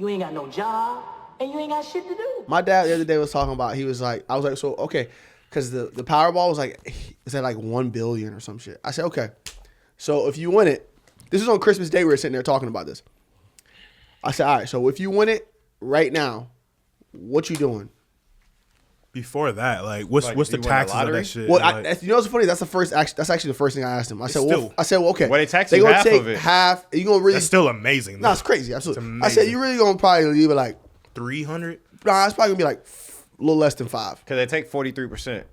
You ain't got no job, and you ain't got shit to do. My dad the other day was talking about, he was like, I was like, so, okay, because the Powerball was like, it's at like 1 billion or some shit. I said, okay, so if you win it, this is on Christmas Day, we were sitting there talking about this. I said, all right, so if you win it right now, what you doing? Before that, like, what's the taxes of that shit? Well, like, you know what's funny? That's actually the first thing I asked him. I said, well, okay. Well, they tax you gonna half take of it. half. You gonna really? That's still amazing. No, it's crazy. Absolutely. It's I said you really gonna probably leave it like 300. Nah, it's probably gonna be like a little less than 5. Because they take 43%.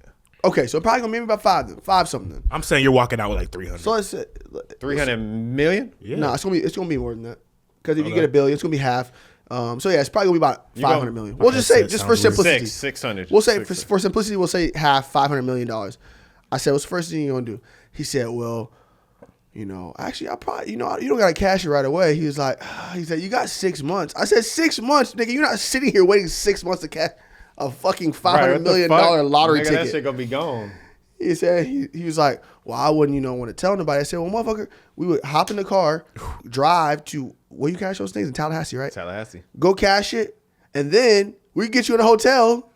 Okay, so probably gonna be about 5 then. 5 something. I'm saying you're walking out with like 300. So let's say 300 million? Yeah. No, it's gonna be more than that. Because if you get $1 billion, it's gonna be half. So yeah, it's probably gonna be about 500 million. We'll just say, just for simplicity, 600. We'll say for simplicity, we'll say half, $500 million. I said, what's the first thing you gonna do? He said, well, actually, I probably, you don't gotta cash it right away. He was like, he said, you got 6 months. I said, 6 months, nigga. You're not sitting here waiting 6 months to cash a fucking $500 million lottery ticket. That shit gonna be gone. He said, he was like, well, I wouldn't, want to tell nobody. I said, well, motherfucker, we would hop in the car, drive to, where you cash those things? In Tallahassee, right? Tallahassee. Go cash it, and then we get you in a hotel,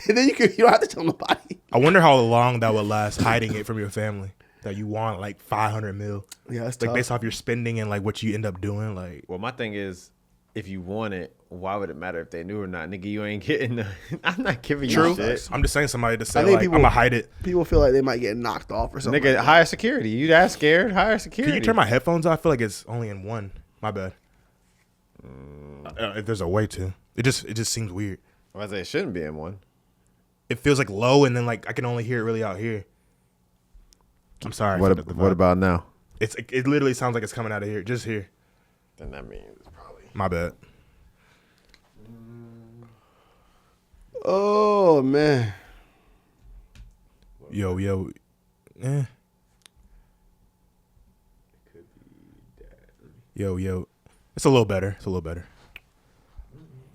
and then you don't have to tell nobody. I wonder how long that would last, hiding it from your family, that you want like 500 mil. Yeah, that's like tough. based off your spending and like what you end up doing. Like, well, my thing is, if you want it, why would it matter if they knew or not? Nigga, you ain't getting the, I'm not giving you shit. I'm just saying somebody to say, I think like, I'm going to hide it. People feel like they might get knocked off or something. Nigga, like hire security. You that scared? Hire security. Can you turn my headphones off? I feel like it's only in one. My bad. If there's a way to. It just seems weird. I say it shouldn't be in one. It feels like low, and then like I can only hear it really out here. I'm sorry. What about now? It literally sounds like it's coming out of here. Just here. Then that means it's probably. My bad. Oh man. Yo. Yo. It's a little better.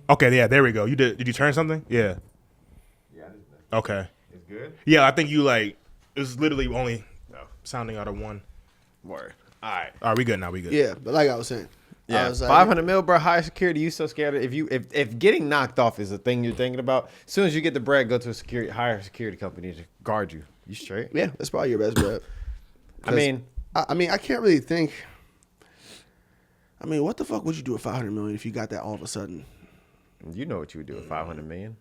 Okay, yeah, there we go. Did you turn something? Yeah. Yeah, I just missed. Okay. It's good? Yeah, I think you it was literally only sounding out of one. Word. All right. All right, we good now. We good. Yeah, but like I was saying. Yeah, I was like, 500 mil, bro. High security. You so scared of if getting knocked off is a thing you're thinking about. As soon as you get the bread, go to a higher security company to guard you. You straight? Yeah, that's probably your best bet. I mean, I can't really think. I mean, what the fuck would you do with 500 million if you got that all of a sudden? you know what you would do with 500 million.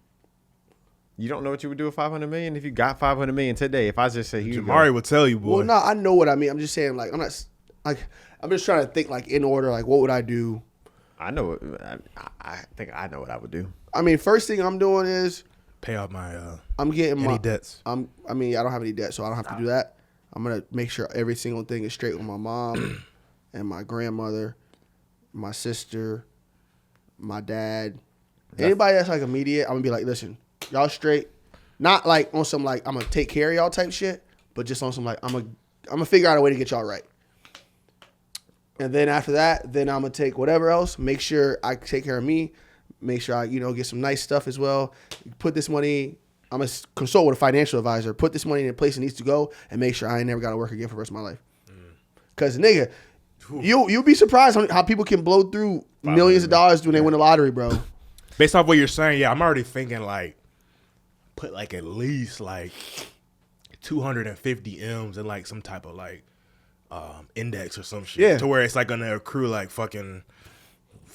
You don't know what you would do with 500 million if you got 500 million today. If I just say Jamaree would tell you, boy. Well, no, I know what I mean. I'm just saying, like, I'm just trying to think, like, in order, like, what would I do? I know. I think I know what I would do. I mean, first thing I'm doing is pay off my I'm getting any debts. I don't have any debt, so I don't have to do that. I'm gonna make sure every single thing is straight with my mom and my grandmother, my sister, my dad. Anybody that's like immediate, I'm gonna be like, listen, y'all straight. Not like on some like I'm gonna take care of y'all type shit, but just on some like I'm gonna figure out a way to get y'all right. And then after that, then I'm gonna take whatever else, make sure I take care of me, make sure I, get some nice stuff as well. Put this money, I'm gonna consult with a financial advisor, put this money in a place it needs to go, and make sure I ain't never gotta work again for the rest of my life. Cause nigga, you'll be surprised how people can blow through millions of dollars when they win the lottery, bro. Based off what you're saying, yeah, I'm already thinking like put like at least like 250 M's in like some type of like index or some shit. Yeah. To where it's like gonna accrue like fucking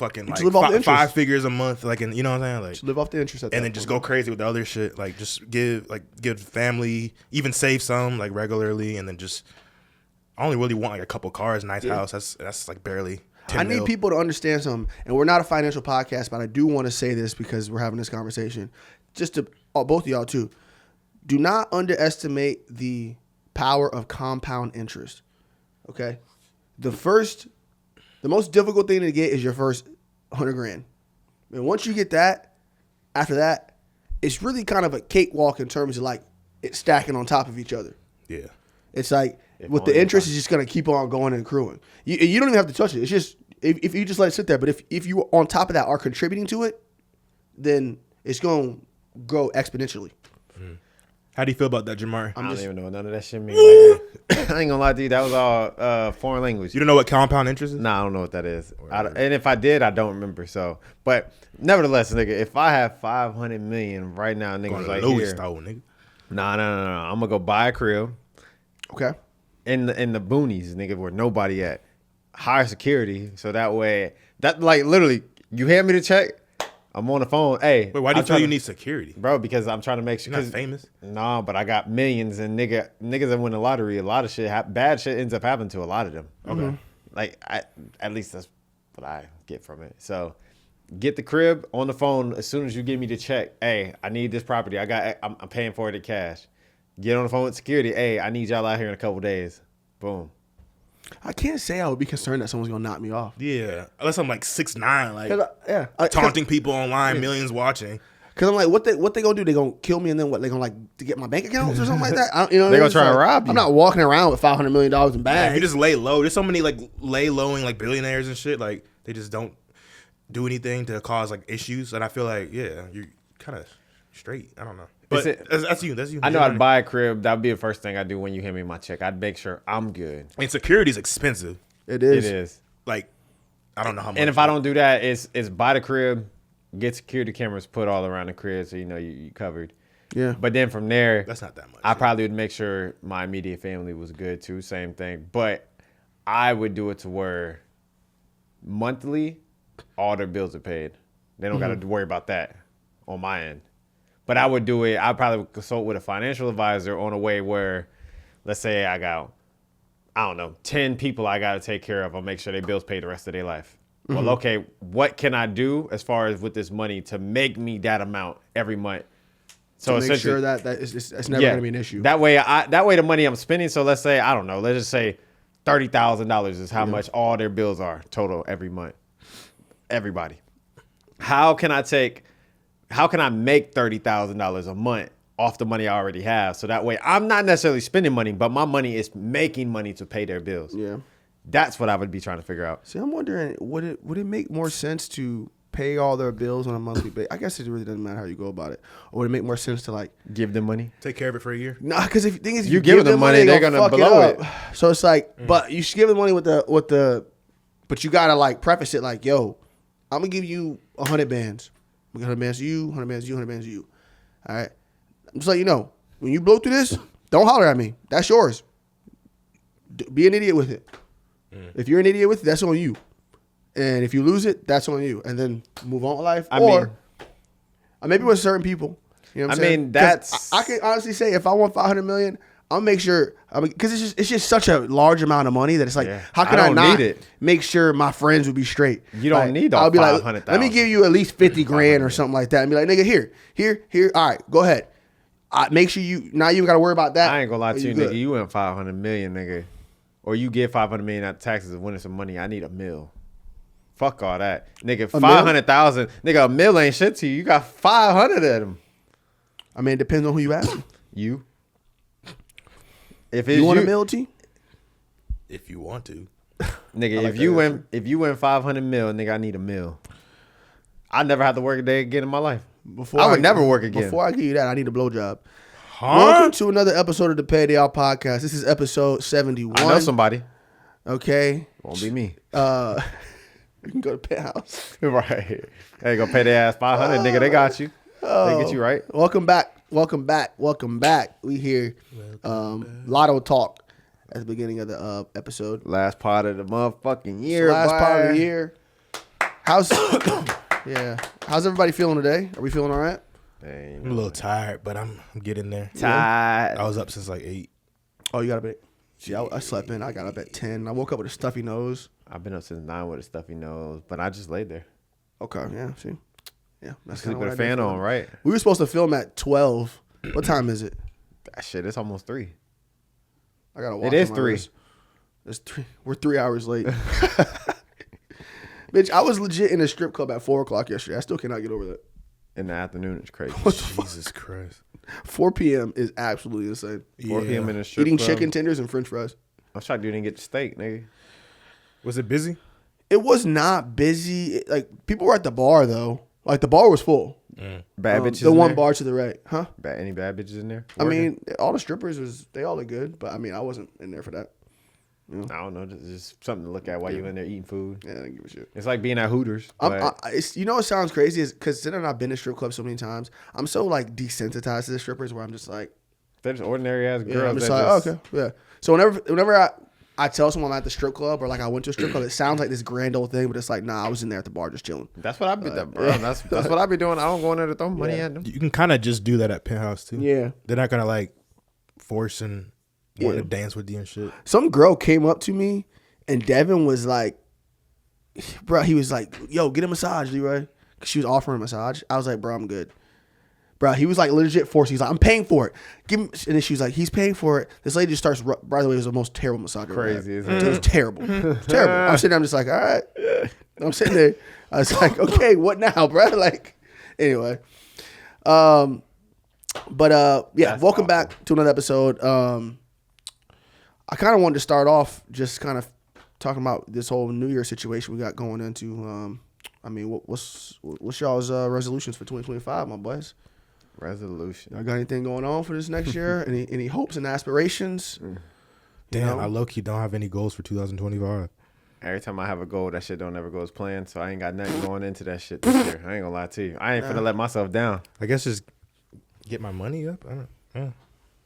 live off the like interest. 5 figures a month, like, and you know what I'm saying, like Just live off the interest at that and then point. just go crazy with the other shit, like just give family, even save some like regularly, and then just I only really want like a couple cars, nice house. That's like barely 10 I need mil. people to understand something, and we're not a financial podcast, but I do want to say this because we're having this conversation. Just to both of y'all too, do not underestimate the power of compound interest. Okay, the most difficult thing to get is your first $100,000, and once you get that, after that, it's really kind of a cakewalk in terms of like it's stacking on top of each other. Yeah. It's like with the interest, it's just gonna keep on going and accruing. You don't even have to touch it. It's just if you just let it sit there. But if you on top of that are contributing to it, then it's gonna grow exponentially. How do you feel about that, Jamaree? I don't even know what none of that shit means. Like, I ain't gonna lie to you. That was all foreign language. You don't know what compound interest is? Nah, I don't know what that is. And if I did, I don't remember. So, but nevertheless, nigga, if I have 500 million right now, niggas like Louis here. style, nigga. Nah. I'm gonna go buy a crib Okay. in the boonies, nigga, where nobody at. Higher security, so that way, like literally, you hand me the check, I'm on the phone. Hey, Wait, why do you feel you need security? bro? Because I'm trying to make sure. You're not famous. Nah, but I got millions, and niggas that win the lottery, a lot of shit, bad shit ends up happening to a lot of them. Okay. Like, at least that's what I get from it. So, get the crib on the phone as soon as you give me the check. Hey, I need this property. I'm paying for it in cash. Get on the phone with security. Hey, I need y'all out here in a couple days. Boom. I can't say I would be concerned that someone's gonna knock me off. Yeah, unless I'm like 6'9", like Yeah, taunting people online, millions watching. Because I'm like, what they gonna do? They gonna kill me and then what? They gonna like to get my bank accounts or something like that? You know, They what I gonna mean? try and Like, rob you. I'm not walking around with $500 million in Yeah, if bags. you just lay low, there's so many like lay lowing like billionaires and shit. Like they just don't do anything to cause like issues. And I feel like you're kind of straight. I don't know. But that's you. That's you. I know I'd buy a crib. That'd be the first thing I'd do when you hand me my check. I'd make sure I'm good. And security's expensive. It is. It is. Like I don't know how much. And if I don't do that, it's buy the crib, get security cameras put all around the crib so you know you covered. Yeah. But then from there, that's not that much. I probably would make sure my immediate family was good too. Same thing. But I would do it to where monthly, all their bills are paid. They don't got to worry about that on my end. But I would do it. I probably would consult with a financial advisor on a way where, let's say I got, I don't know, 10 people I got to take care of. I'll make sure their bills pay the rest of their life. Well, okay, what can I do as far as with this money to make me that amount every month? So make sure that it's never going to be an issue. That way the money I'm spending. So let's say, I don't know, let's just say $30,000 is how much all their bills are total every month. Everybody. How can I make $30,000 a month off the money I already have? So that way I'm not necessarily spending money, but my money is making money to pay their bills. Yeah. That's what I would be trying to figure out. See, I'm wondering, would it make more sense to pay all their bills on a monthly basis? I guess it really doesn't matter how you go about it. Or would it make more sense to like give them money? Take care of it for a year. Nah, because if the thing is, You give them money, they're gonna fuck blow up. it. So it's like, but you should give them money with the, but you gotta like preface it like, yo, I'm gonna give you 100 bands. 100 bands to you, 100 bands to you, 100 bands to you. All right. Just let you know, when you blow through this, don't holler at me. That's yours. Be an idiot with it. If you're an idiot with it, that's on you. And if you lose it, that's on you. And then move on with life. Maybe with certain people. You know what I'm saying? I can honestly say if I want 500 million, I'll make sure. Because it's just such a large amount of money that it's like, how can I not make sure my friends will be straight? You don't need all I'll be like, 500,000. let me give you at least 50 grand or something like that, and be like, nigga, here. All right, go ahead. Make sure you got to worry about that. I ain't gonna lie to you, good. nigga. You win 500 million, nigga, or you get 500 million out of taxes and winning some money. I need $1 million. Fuck all that, nigga. 500,000, nigga. $1 million ain't shit to you. You got 500 of them. I mean, it depends on who you ask. You. If it's You want $1 million, T? If you want to, nigga, like if you win 500 million, nigga, I need $1 million. I never have to work a day again in my life. I would never work again. Before I give you that, I need a blowjob. huh? Welcome to another episode of the Payday Out Podcast. This is episode 71. I know somebody. Okay. Won't be me. You can go to Penthouse. Right. Hey, go pay their ass 500, nigga. They got you. They get you right. Welcome back. We here. Lotto talk at the beginning of the episode. Last part of the motherfucking year. Last boy. part of the year. How's everybody feeling today? Are we feeling all right? I'm a little tired, but I'm getting there. Tired. I was up since like 8. Oh, you got up at. See, I slept in. I got up at 10. I woke up with a stuffy nose. I've been up since 9 with a stuffy nose, but I just laid there. Okay, yeah, see. Yeah, that's Sleep kinda with what a I fan did. on, right? We were supposed to film at 12. What time is it? That shit, it's almost 3. I gotta watch. It is my 3. wrist. It's 3. We're 3 hours late. Bitch, I was legit in a strip club at 4 o'clock yesterday. I still cannot get over that. In the afternoon, it's crazy. Jesus Christ. 4 p.m. is absolutely insane. 4 p.m. in a strip Eating club. chicken tenders and French fries. I'm shocked you didn't get the steak, nigga. Was it busy? It was not busy. Like people were at the bar though. Like the bar was full. Bad bitches. The in one there? bar to the right, huh? Any bad bitches in there? I Working? mean, all the strippers they all look good, but I mean, I wasn't in there for that. I don't know. Just something to look at while you in there eating food. Yeah, I didn't give a shit. It's like being at Hooters. But You know what sounds crazy is because since I've been to strip clubs so many times, I'm so like desensitized to the strippers where I'm just like, they're just ordinary ass girls. yeah, I'm just that like, okay, yeah. So whenever I tell someone I'm at the strip club or like I went to a strip club, it sounds like this grand old thing, but it's like, nah, I was in there at the bar just chilling. That's what I be bro. That's what I be doing. I don't go in there to throw money at them. You can kind of just do that at Penthouse too. Yeah. They're not gonna like force and want to dance with you and shit. Some girl came up to me and Devin was like, bro, he was like, yo, get a massage, Leroy. Cause she was offering a massage. I was like, bro, I'm good. Bro, he was like legit forced. He's like, I'm paying for it. Give him, and then she was like, he's paying for it. This lady just starts. By the way, it was the most terrible massage. Crazy, isn't it? It was terrible, terrible. I'm sitting there. I'm just like, all right. I'm sitting there. I was like, okay, what now, bro? Like, anyway. Yeah. That's welcome awful. back to another episode. I kind of wanted to start off just kind of talking about this whole New Year situation we got going into. I mean, what's y'all's resolutions for 2025, my boys? Resolution. I got anything going on for this next year? Any hopes and aspirations? Damn, I low key don't have any goals for 2025. Every time I have a goal, that shit don't ever go as planned. So I ain't got nothing going into that shit this year. I ain't gonna lie to you. I ain't finna let myself down. I guess just get my money up. I don't.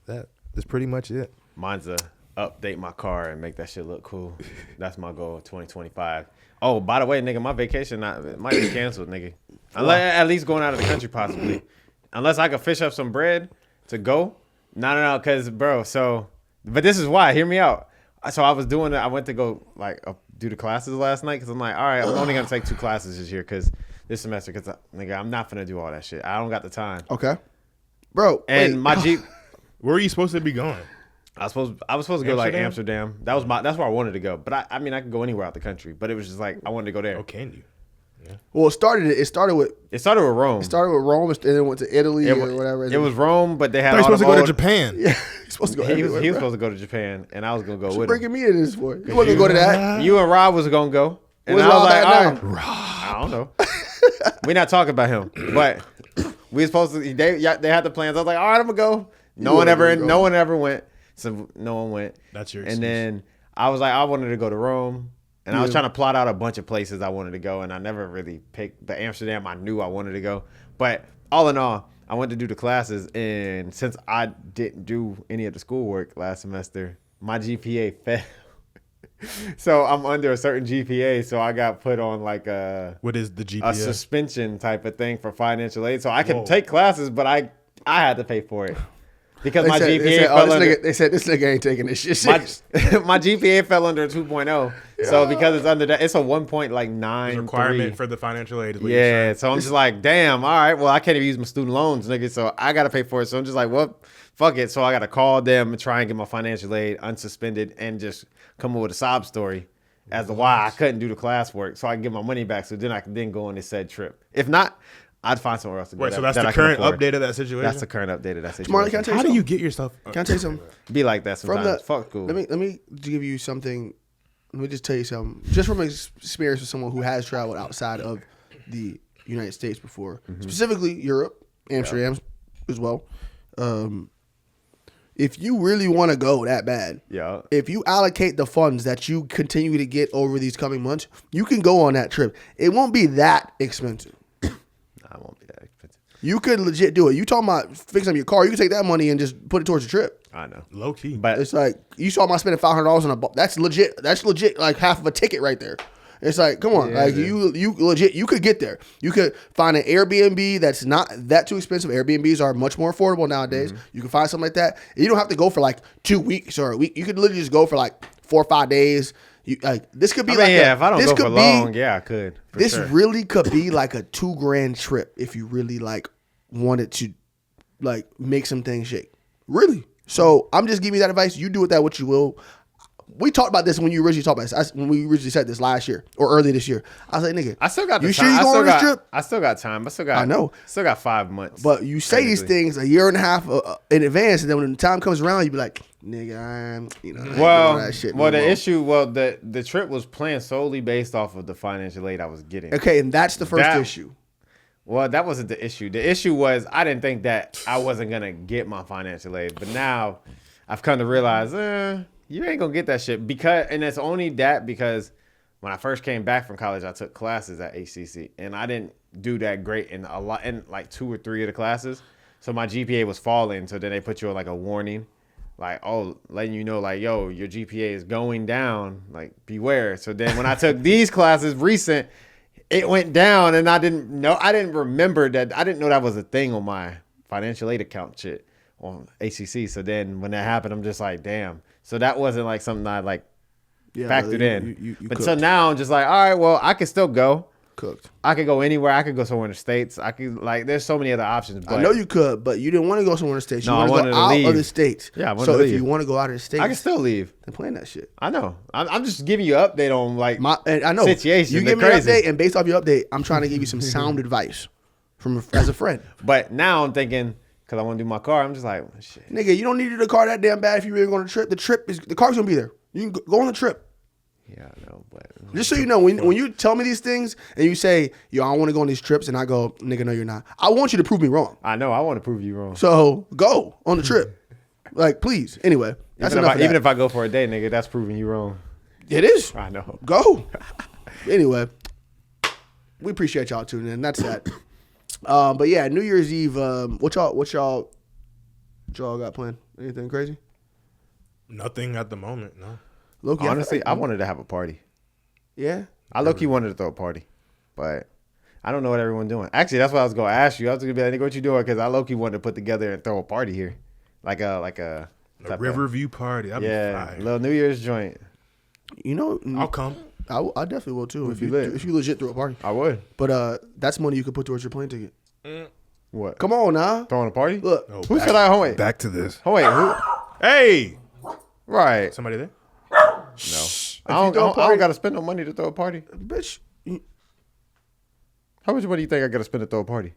That's pretty much it. Mine's a update my car and make that shit look cool. That's my goal 2025. Oh, by the way, nigga, my vacation might be canceled, nigga. Unless, at least going out of the country possibly. Unless I could fish up some bread to go. No, because, bro, but this is why. Hear me out. So I went to go, like, do the classes last night because I'm like, all right, I'm only going to take 2 classes this year this semester because, nigga, I'm not going to do all that shit. I don't got the time. Okay. Bro. And my Jeep. Where are you supposed to be going? I was supposed to go like Amsterdam. That's where I wanted to go. But I mean I could go anywhere out the country. But it was just like I wanted to go there. Oh, can you? Yeah. Well, it started with Rome. It started with Rome. And then went to Italy or whatever. It was Rome, but they had. I thought you were supposed to go to Japan. Yeah, he's supposed to go. He was supposed to go to Japan, and I was gonna go with him. Bringing me to this for? You wasn't gonna go to that? You and Rob was gonna go, and I was like, I don't know. We're not talking about him, but we were supposed to. They had the plans. I was like, all right, I'm gonna go. No one ever went. So no one went. That's your excuse. And then I was like, I wanted to go to Rome. And I was trying to plot out a bunch of places I wanted to go. And I never really picked the Amsterdam I knew I wanted to go. But all in all, I went to do the classes. And since I didn't do any of the schoolwork last semester, my GPA fell. So I'm under a certain GPA. So I got put on like what is the GPA? A suspension type of thing for financial aid. So I could take classes, but I had to pay for it. Because my GPA fell under. They said this nigga ain't taking this shit. My GPA fell under a 2.0. Yeah. So because it's under that, it's a 1.9 requirement for the financial aid. Yeah. So I'm just like, damn. All right. Well, I can't even use my student loans, nigga. So I gotta pay for it. So I'm just like, well, fuck it. So I gotta call them and try and get my financial aid unsuspended and just come up with a sob story as to why I couldn't do the classwork, so I can get my money back. So then I can then go on this said trip. If not, I'd find somewhere else to go. Wait, so that's the current update of that situation? That's the current update of that situation. Jamaree, can I tell you How something? do you get yourself? Can I tell you something? Be like that sometimes. Fuck school. Let me give you something. Let me just tell you something. Just from experience with someone who has traveled outside of the United States before, specifically Europe, Amsterdam as well. If you really want to go that bad, if you allocate the funds that you continue to get over these coming months, you can go on that trip. It won't be that expensive. It won't be that expensive. You could legit do it. You talking about fixing up your car? You can take that money and just put it towards your trip. I know, low key, but it's like you saw my spending $500 on a. That's legit. That's legit. Like half of a ticket right there. It's like, come on, you legit. You could get there. You could find an Airbnb that's not that too expensive. Airbnbs are much more affordable nowadays. You can find something like that. You don't have to go for like 2 weeks or a week. You could literally just go for like 4 or 5 days. You like this could be if I don't go for long, I could. This really could be like a $2,000 trip if you really like wanted to like make some things shake. Really. So I'm just giving you that advice. You do with that what you will. We talked about this when you originally talked about this. When we originally said this last year or early this year. I was like, nigga, I still got you sure you going on this trip? I still got time. I know. Still got 5 months. But you say these things a year and a half in advance, and then when the time comes around, you be like, nigga, I'm that shit. The trip was planned solely based off of the financial aid I was getting. Okay, and that's the first issue. Well, that wasn't the issue. The issue was I didn't think that I wasn't gonna get my financial aid, but now I've come to realize, you ain't gonna get that shit and it's only that because when I first came back from college, I took classes at HCC, and I didn't do that great in like 2 or 3 of the classes. So my GPA was falling. So then they put you on like a warning, like, oh, letting you know, like, yo, your GPA is going down, like, beware. So then when I took these classes recent, it went down, and I didn't know that was a thing on my financial aid account shit on HCC. So then when that happened, I'm just like, damn. So that wasn't like something I like factored in. But so now I'm just like, all right, well, I can still go. Cooked. I could go anywhere. I could go somewhere in the States. I could, like, there's so many other options. But I know you could, but you didn't want to go somewhere in the States. You No, I wanted to go out leave. of the States. Yeah, I wanted so to if leave. you want to go out of the States, I can still leave. then plan that shit. I know. I'm just giving you an update on, like, And I know situation. you They're give me an crazy. update, and based off your update, I'm trying to give you some sound advice as a friend. But now I'm thinking, because I want to do my car, I'm just like, well, shit. Nigga, you don't need the car that damn bad if you really going on a trip. The car's gonna be there. You can go on the trip. Yeah, I know, but Just so you know, when you tell me these things and you say, yo, I want to go on these trips, and I go, nigga, no, you're not. I want you to prove me wrong. I know I want to prove you wrong. So go on the trip. Like, please. Anyway, that's enough of that. Even if I go for a day, nigga, that's proving you wrong. It is. I know. Go. Anyway, we appreciate y'all tuning in. That's that. But yeah, New Year's Eve. What y'all got planned? Anything crazy? Nothing at the moment. No. Loki, Honestly, I wanted to have a party. Yeah. I low-key wanted to throw a party, but I don't know what everyone's doing. Actually, that's what I was going to ask you. I was going to be like, nigga, what you doing? Because I low-key wanted to put together and throw a party here. Like a Riverview party. That'd be yeah, fire. little New Year's joint. You know, I'll come. I definitely will too if you legit throw a party. I would. But that's money you could put towards your plane ticket. What? Come on now. Throwing a party? Look. No, Who said I? Hold wait. Back to this. Hold wait. Who? Hey, Right. somebody there? No. I don't got to spend no money to throw a party. Bitch. How much money do you think I got to spend to throw a party?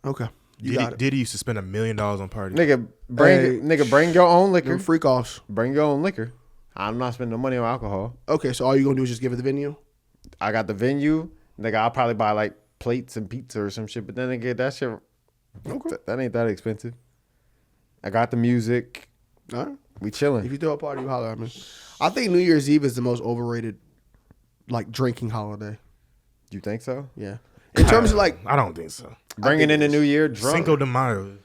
Okay. You got it. Diddy used to spend $1 million on parties. Nigga, Hey, bring your own liquor. Them freak offs. Bring your own liquor. I'm not spending no money on alcohol. Okay, so all you gonna do is just give it the venue? I got the venue. Nigga, I'll probably buy like plates and pizza or some shit. But then again, that shit, that ain't that expensive. I got the music. All right. We If chilling. you throw a party, you holler at me. I think New Year's Eve is the most overrated, like, drinking holiday. You think so? Yeah. In terms of like I don't think so. Bringing in the new year drunk. Cinco de Mayo.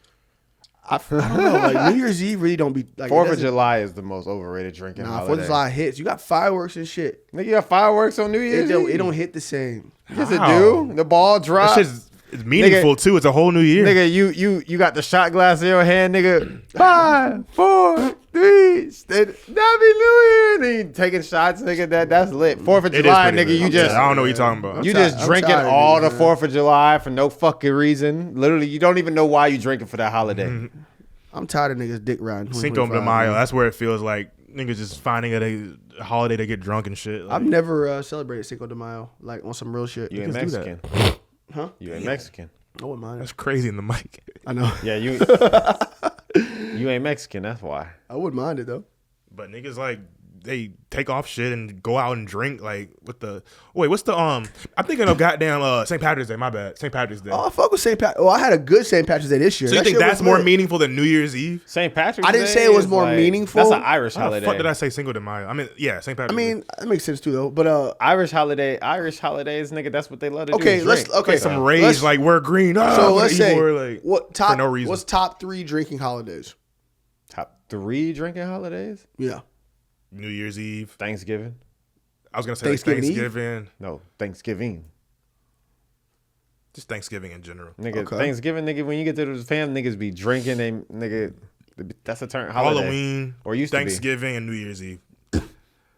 I don't know. Like New Year's Eve really don't be like. 4th of July is the most overrated drinking Nah, holiday. 4th of July hits. You got fireworks and shit. Nigga, you got fireworks on New Year's Eve? It don't hit the same. Yes, it How? do. The ball drop. That shit's it's meaningful too. It's a whole new year. Nigga, you got the shot glass in your hand, nigga. 5, 4, 3. Happy New Year. And then you taking shots, nigga. That's lit. 4th of It is July, pretty nigga. lit. You just I don't know what you're talking about. you I'm just tired- I'm drinking tired of all the niggas, man. 4th of July for no fucking reason. Literally, you don't even know why you drinking for that holiday. Mm-hmm. I'm tired of niggas dick riding. Cinco de 2025, Mayo. man. That's where it feels like niggas just finding a holiday to get drunk and shit. Like, I've never celebrated Cinco de Mayo like on some real shit. You ain't Niggas do that. Mexican. Huh? You ain't Mexican. I wouldn't mind. that's crazy in the mic. I know. Yeah, you ain't Mexican. That's why. I wouldn't mind it though. But niggas like they take off shit and go out and drink like with the what's the I'm thinking of goddamn St. Patrick's Day. My bad, St. Patrick's Day. Oh, I fuck with St. Pat. Oh, I had a good St. Patrick's Day this year. So you That think shit that's was more lit. meaningful than New Year's Eve? St. Patrick's I didn't Day say it was is more meaningful. That's an Irish How the holiday. fuck did I say Cinco de Mayo? I mean, yeah, St. Patrick's I Day. mean, that makes sense too though. But Irish holidays, nigga. That's what they love to do. okay, is let's drink. okay. like some let's- rage, like we're green. So let's say like, what top for no reason. what's top 3 drinking holidays? Top 3 drinking holidays. Yeah. New Year's Eve. Thanksgiving. I was gonna say Thanksgiving Eve? Thanksgiving. No, Thanksgiving. Just Thanksgiving in general. Nigga, Okay. Thanksgiving, nigga, when you get to the fam, niggas be drinking. Nigga, that's a turn holiday. Halloween, Or used to be. Thanksgiving, and New Year's Eve.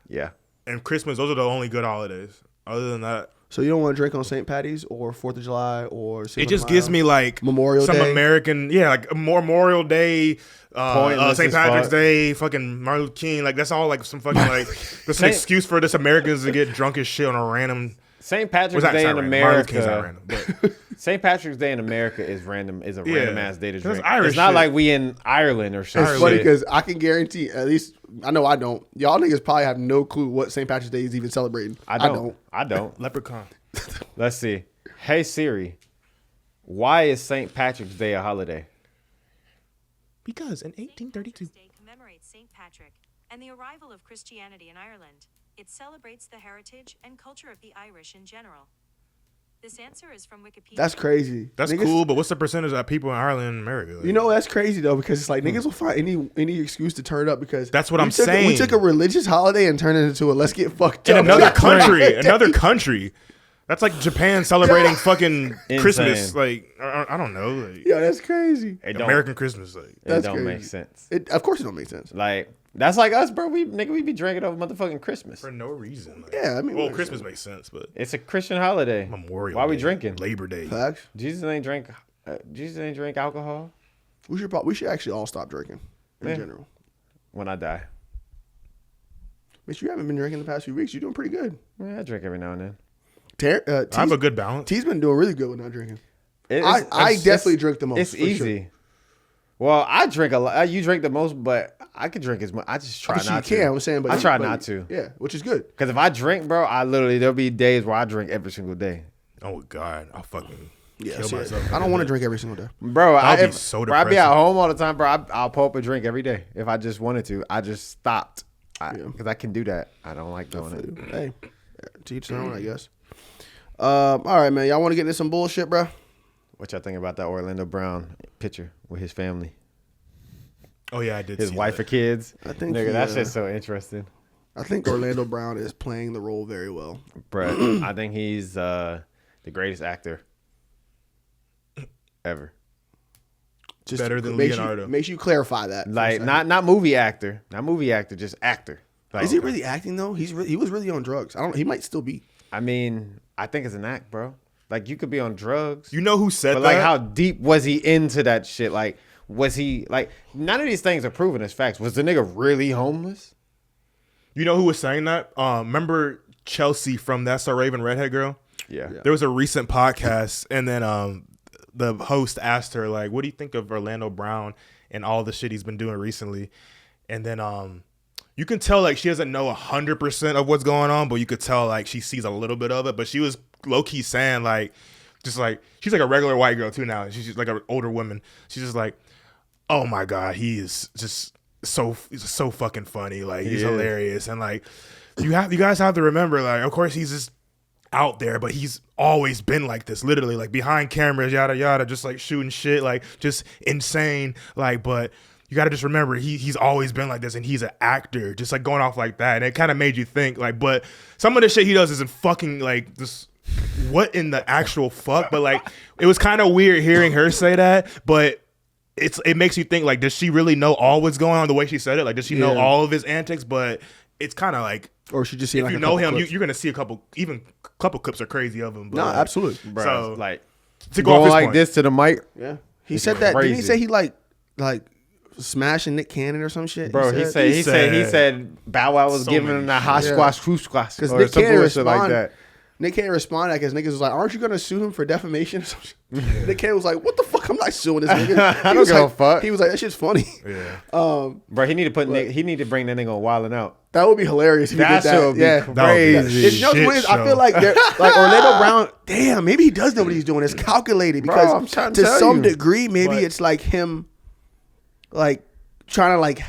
Yeah. And Christmas, those are the only good holidays. Other than that, So you don't want to drink on St. Patty's or 4th of July or Cinco it de just Mayo? gives me like Memorial some Day? American, like a Memorial Day, Pointless St. as Patrick's fuck. Day, fucking Martin Luther King. Like that's all like some fucking like that's an Saint- excuse for us Americans to get drunk as shit on a random. St. Patrick's What's that? Day It's in not random. Martin Luther King's not America. random. But St. Patrick's Day in America is random. Is a Yeah. random ass day to That's drink. Irish It's not shit. like we in Ireland or something. It's funny because I can guarantee, at least I know I don't. Y'all niggas probably have no clue what St. Patrick's Day is even celebrating. I don't. Leprechaun. Let's see. Hey Siri, Why is St. Patrick's Day a holiday? Because in 1832. Day commemorates St. Patrick and the arrival of Christianity in Ireland. It celebrates the heritage and culture of the Irish in general. This answer is from Wikipedia. That's crazy. That's niggas, cool, but what's the percentage of people in Ireland and America? Like, You know that's crazy though, because it's like niggas will find any excuse to turn up because That's what I'm saying. We took a religious holiday and turned it into a let's get fucked in up. another country, another country. That's like Japan celebrating fucking Christmas. Like I don't know. Like, Yeah, that's crazy. American Christmas. Like It That's don't crazy. make sense. Of course it don't make sense. Like, that's like us, bro. We be drinking over motherfucking Christmas. for no reason. Like, Yeah, I mean, well, makes Christmas sense. makes sense, but It's a Christian holiday. Memorial. Why we Day, drinking? Labor Day. Facts. Jesus ain't drink alcohol We should actually all stop drinking in general. when I die. Bitch, you haven't been drinking the past few weeks. You're doing pretty good. Yeah, I drink every now and then. I have a good balance. T's been doing really good with not drinking. It's I definitely drink the most. It's for easy. Sure. Well, I drink a lot. You drink the most, but I could drink as much. I just try But not you to. can. I'm saying, but I try not to. Yeah, which is good. Because if I drink, bro, there'll be days where I drink every single day. Oh God, I'll fucking Yeah, kill see, myself. I don't want to drink every single day. Bro, That'd be so bro, I be depressing. at home all the time, bro. I'll pull up a drink every day if I just wanted to. I just stopped because I can do that. I don't like doing it. Hey, to each their own, I guess. All right, man. Y'all want to get into some bullshit, bro? What y'all think about that Orlando Brown picture with his family, Oh yeah, I did. his see wife that. or kids? I think Nigga, he, that shit's so interesting, I think Orlando Brown is playing the role very well. bro. I think he's the greatest actor ever. Just Better than makes Leonardo. You, makes you clarify that. for a Like second. not movie actor, just actor. Like, Is he really acting though? He was really on drugs. I don't. He might still be. I mean, I think it's an act, bro. Like you could be on drugs. You know who said But that? like, how deep was he into that shit? Like, was he like? None of these things are proven as facts. Was the nigga really homeless? You know who was saying that? Remember Chelsea from That's So Raven Redhead Girl? Yeah. There was a recent podcast, and then the host asked her like, "What do you think of Orlando Brown and all the shit he's been doing recently?" And then you can tell like she doesn't know 100% of what's going on, but you could tell like she sees a little bit of it. But she was low key saying like, just like she's like a regular white girl too now. She's just like an older woman. She's just like, "Oh my God, he is just he's so fucking funny. Like he's hilarious." And like you guys have to remember, like, of course he's just out there, but he's always been like this, literally, like behind cameras, yada yada, just like shooting shit, like just insane. Like, but you got to just remember he's always been like this, and he's an actor, just like going off like that. And it kind of made you think, like, but some of the shit he does isn't fucking like this. What in the actual fuck? But like, it was kind of weird hearing her say that, but it makes you think, like, does she really know all what's going on the way she said it? Like, does she know all of his antics? But it's kind of like, Or should just see if like you a know couple him, clips. you're gonna see a couple clips are crazy of him. But No, absolutely. Bro, So like to go off going his like point, this to the mic, Yeah, he It's said that. Didn't he crazy. say he like smashing Nick Cannon or some shit? bro. He said Bow Wow was So giving many him that hot shit. squash, true squash, because or Nick some Cannon bullshit like responded. that. Nick Cannon responded because niggas was like, "Aren't you gonna sue him for defamation?" Or some shit? Nick Cannon was like, "What the fuck? I'm not suing this nigga." I He don't was give a like- fuck. He was like, "That shit's funny." yeah, Bro, he need to put he need to bring that nigga on Wildin' Out. That would be hilarious if he That did shit that. would be Yeah, That would be crazy. It's, you know what's shit weird is I show. feel like they're like Orlando Brown. Damn, maybe he does know what he's doing. It's calculated because I'm trying to to tell some you. degree, maybe But- it's like him, like trying to like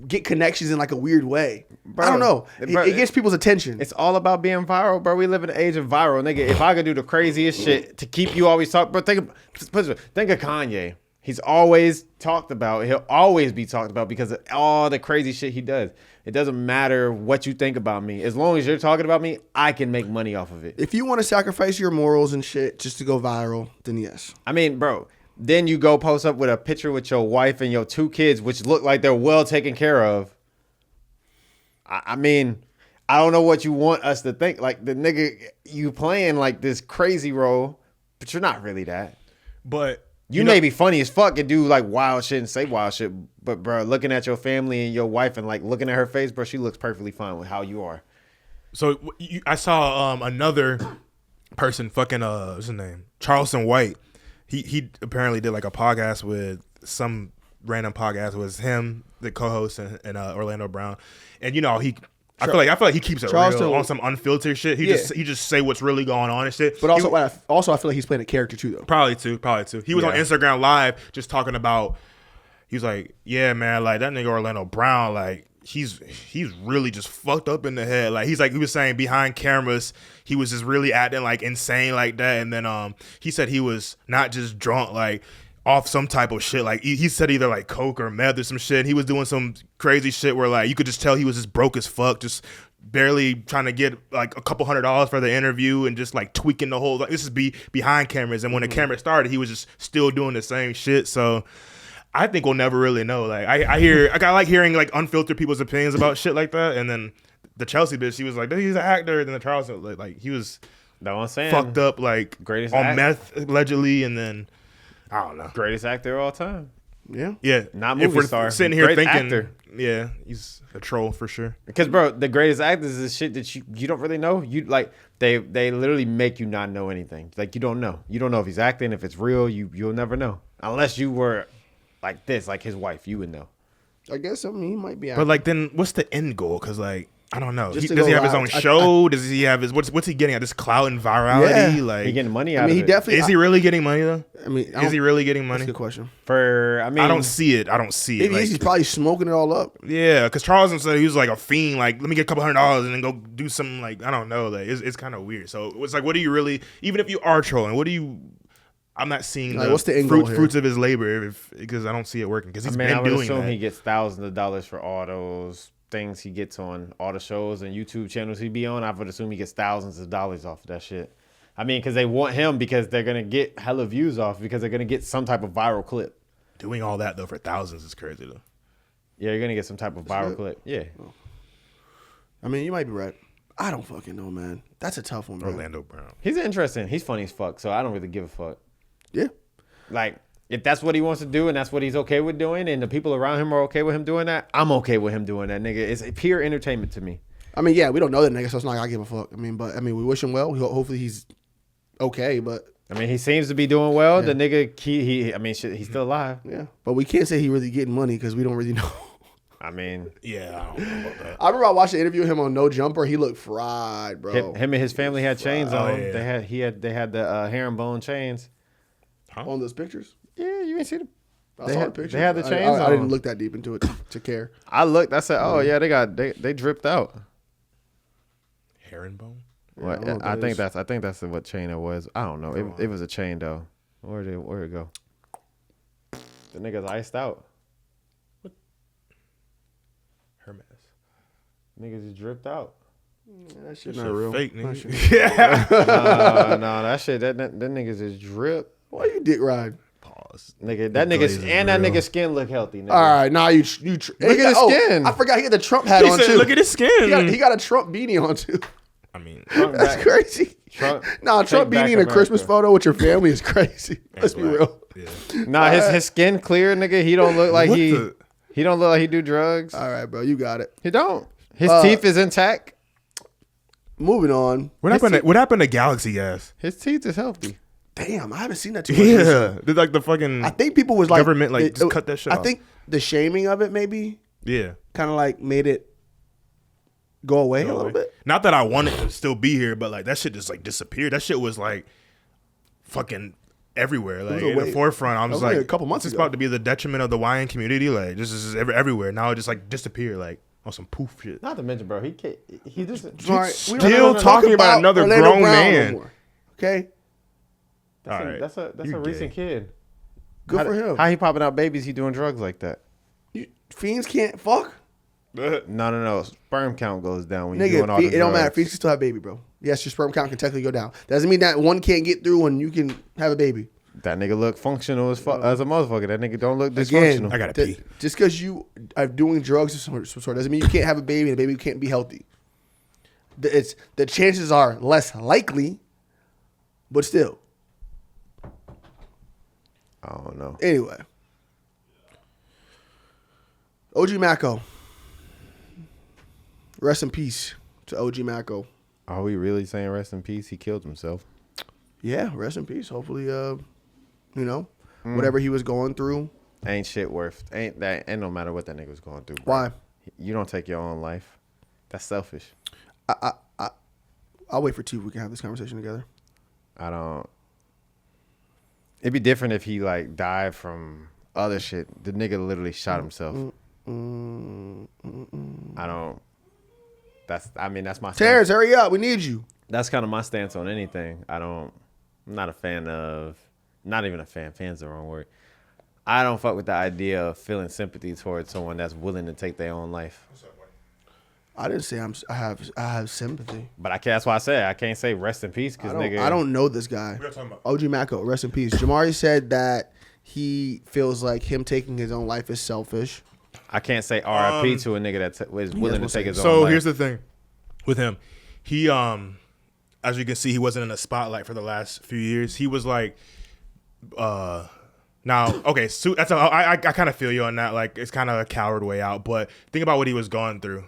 get connections in like a weird way. Bro, I don't know. bro, It gets people's attention. It's all about being viral, bro. We live in the age of viral, nigga. If I could do the craziest shit to keep you always talking, bro, think of Kanye. He's always talked about. He'll always be talked about because of all the crazy shit he does. It doesn't matter what you think about me. As long as you're talking about me, I can make money off of it. If you want to sacrifice your morals and shit just to go viral, then yes. I mean, bro, then you go post up with a picture with your wife and your 2 kids, which look like they're well taken care of. I mean, I don't know what you want us to think. Like, the nigga, you playing like this crazy role, but you're not really that. but You may be funny as fuck and do like wild shit and say wild shit, but bro, looking at your family and your wife and like looking at her face, bro, she looks perfectly fine with how you are. So I saw another person, fucking what's his name, Charleston White. He apparently did like a podcast with some random podcast. It was him, the co-host, and Orlando Brown, and you know he I feel like he keeps it Charleston real on some unfiltered shit. He just say what's really going on and shit. But also, I feel like he's playing a character too, though. Probably too. He was on Instagram Live just talking about. He was like, yeah, man, like that nigga Orlando Brown, like he's really just fucked up in the head. Like he was saying behind cameras, he was just really acting like insane like that. And then he said he was not just drunk, like off some type of shit. Like he said either like coke or meth or some shit. He was doing some crazy shit where like you could just tell he was just broke as fuck, just barely trying to get like a couple $100 for the interview and just like tweaking the whole. Like, this is behind cameras, and when the camera started, he was just still doing the same shit. So I think we'll never really know. Like I like hearing like unfiltered people's opinions about shit like that. And then the Chelsea bitch, she was like, he's an actor. And then the Charleston, like he was That's what I'm saying. fucked up, like Greatest on meth allegedly, and then I don't know. Greatest actor of all time. Yeah. Not If movie we're star. sitting here Great thinking, actor. yeah, he's a troll for sure. Because bro, the greatest actors is shit that you don't really know. You like they literally make you not know anything. Like you don't know. You don't know if he's acting, if it's real. You'll never know unless you were like this, like his wife. You would know. I guess he might be. But like, then what's the end goal? Because like, I don't know. Just to Does he go have his live. own show? Does he have his what's he getting at? This clout and virality? Yeah. Like He getting money I out mean, he of it. definitely. is he really getting money though? I mean, Is he really getting That's money? a good question. For I mean, I don't see it. Maybe Like, he's probably smoking it all up. yeah, because Charleston said he was like a fiend. Like, let me get a couple $100 and then go do something. Like, I don't know. Like, it's kind of weird. So it's like, what do you really? Even if you are trolling, what do you? I'm not seeing Like, what's the end goal here? fruits of his labor because I don't see it working. Because he's I been would doing assume that. he gets thousands of dollars for all those things he gets on all the shows and YouTube channels he be on. I would assume he gets thousands of dollars off of that shit. I mean, because they want him because they're gonna get hella views off because they're gonna get some type of viral clip. Doing all that though for thousands is crazy though. Yeah, you're gonna get some type of viral clip. Yeah. I mean, you might be right. I don't fucking know, man. That's a tough one, man. Orlando Brown. He's interesting. He's funny as fuck, so I don't really give a fuck. Yeah. Like, if that's what he wants to do and that's what he's okay with doing and the people around him are okay with him doing that, I'm okay with him doing that, nigga. It's pure entertainment to me. I mean, yeah, we don't know that nigga, so it's not like I give a fuck. I mean, we wish him well. Hopefully he's okay, but I mean, he seems to be doing well. Yeah. The nigga, I mean, shit, he's still alive. yeah. But we can't say he really getting money because we don't really know. I mean, Yeah, I don't know about that. I remember I watched an interview with him on No Jumper. He looked fried, bro. him and his family had chains Oh, on. yeah. They had the herringbone chains. On those pictures. Yeah, you ain't see them. I They saw had- the picture. they had the chains I didn't on. look that deep into it to care. I looked. I said, oh yeah, they dripped out. Herringbone. What? I don't know what I that think is. that's what chain it was. I don't know. It was a chain though. Where'd it go? The nigga's iced out. Hermes. Niggas just dripped out. That shit Shit not real. fake, That nigga. shit- Yeah. No, that shit. That niggas just drip. Why you dick ride? Pause. Nigga, that glaze nigga is and that real. nig's skin look healthy. Nigga. All right, now you look at his skin. I forgot he had the Trump hat He on said, too. look at his skin. He got a Trump beanie on too. I mean, Trump That's back- crazy. Trump- Nah, Trump take back beanie in a Christmas America. photo with your family is crazy. Let's be black. real. Yeah. Nah, his skin clear, nigga. He don't look like What he. the- He don't look like he do drugs. All right, bro, you got it. He don't. His Uh, teeth is intact. Moving on. What happened to Galaxy Gas? His teeth is healthy. Damn, I haven't seen that too much. recently. Yeah, did like the fucking. I think people was like Government, like, just cut that shit I off. think the shaming of it maybe yeah. kind of like made it go away a little bit. Not that I want it to still be here, but like that shit just like disappeared. That shit was like fucking everywhere, like was a in the wave. forefront. I That was was like like, a couple months it's ago. about to be the detriment of the YN community. Like this is everywhere. Now it just like disappeared, like on some poof shit. Not to mention, bro, he just. All right, we don't Still talk talking about another Orlando grown Brown no man. more, okay, All right. That's a You recent gay. kid. good for him. How he popping out babies? He doing drugs like that? Fiends can't fuck, No. Sperm count goes down when you doing all nigga. the It don't matter. drugs. Fiends can still have baby, bro. Yes, your sperm count can technically go down. Doesn't mean that one can't get through and you can have a baby. That nigga look functional as as a motherfucker. That nigga don't look Again, dysfunctional. I gotta th- pee. just because you are doing drugs of some sort doesn't mean you can't have a baby and the baby can't be healthy. The chances are less likely, but still. I don't know. Anyway, OG Maco. Rest in peace to OG Maco. Are we really saying rest in peace? He killed himself. Yeah, rest in peace. Hopefully, whatever he was going through. Ain't shit worth. Ain't no matter what that nigga was going through. Bro. Why? You don't take your own life. That's selfish. I'll wait for T. We can have this conversation together. I don't. It'd be different if he like died from other shit. The nigga literally shot himself. I don't. That's my Terrence, stance. hurry up. We need you. That's kind of my stance on anything. I'm not a fan of. Not even a fan. Fan's the wrong word. I don't fuck with the idea of feeling sympathy towards someone that's willing to take their own life. I didn't say I have sympathy. But that's why I said I can't say rest in peace because nigga. I don't know this guy. What are you talking about? OG Maco, rest in peace. Jamaree said that he feels like him taking his own life is selfish. I can't say RIP to a nigga that is willing to take his own So life. here's the thing with him. He as you can see, he wasn't in the spotlight for the last few years. He was like now, okay, so I kind of feel you on that. Like, it's kind of a coward way out. But think about what he was going through.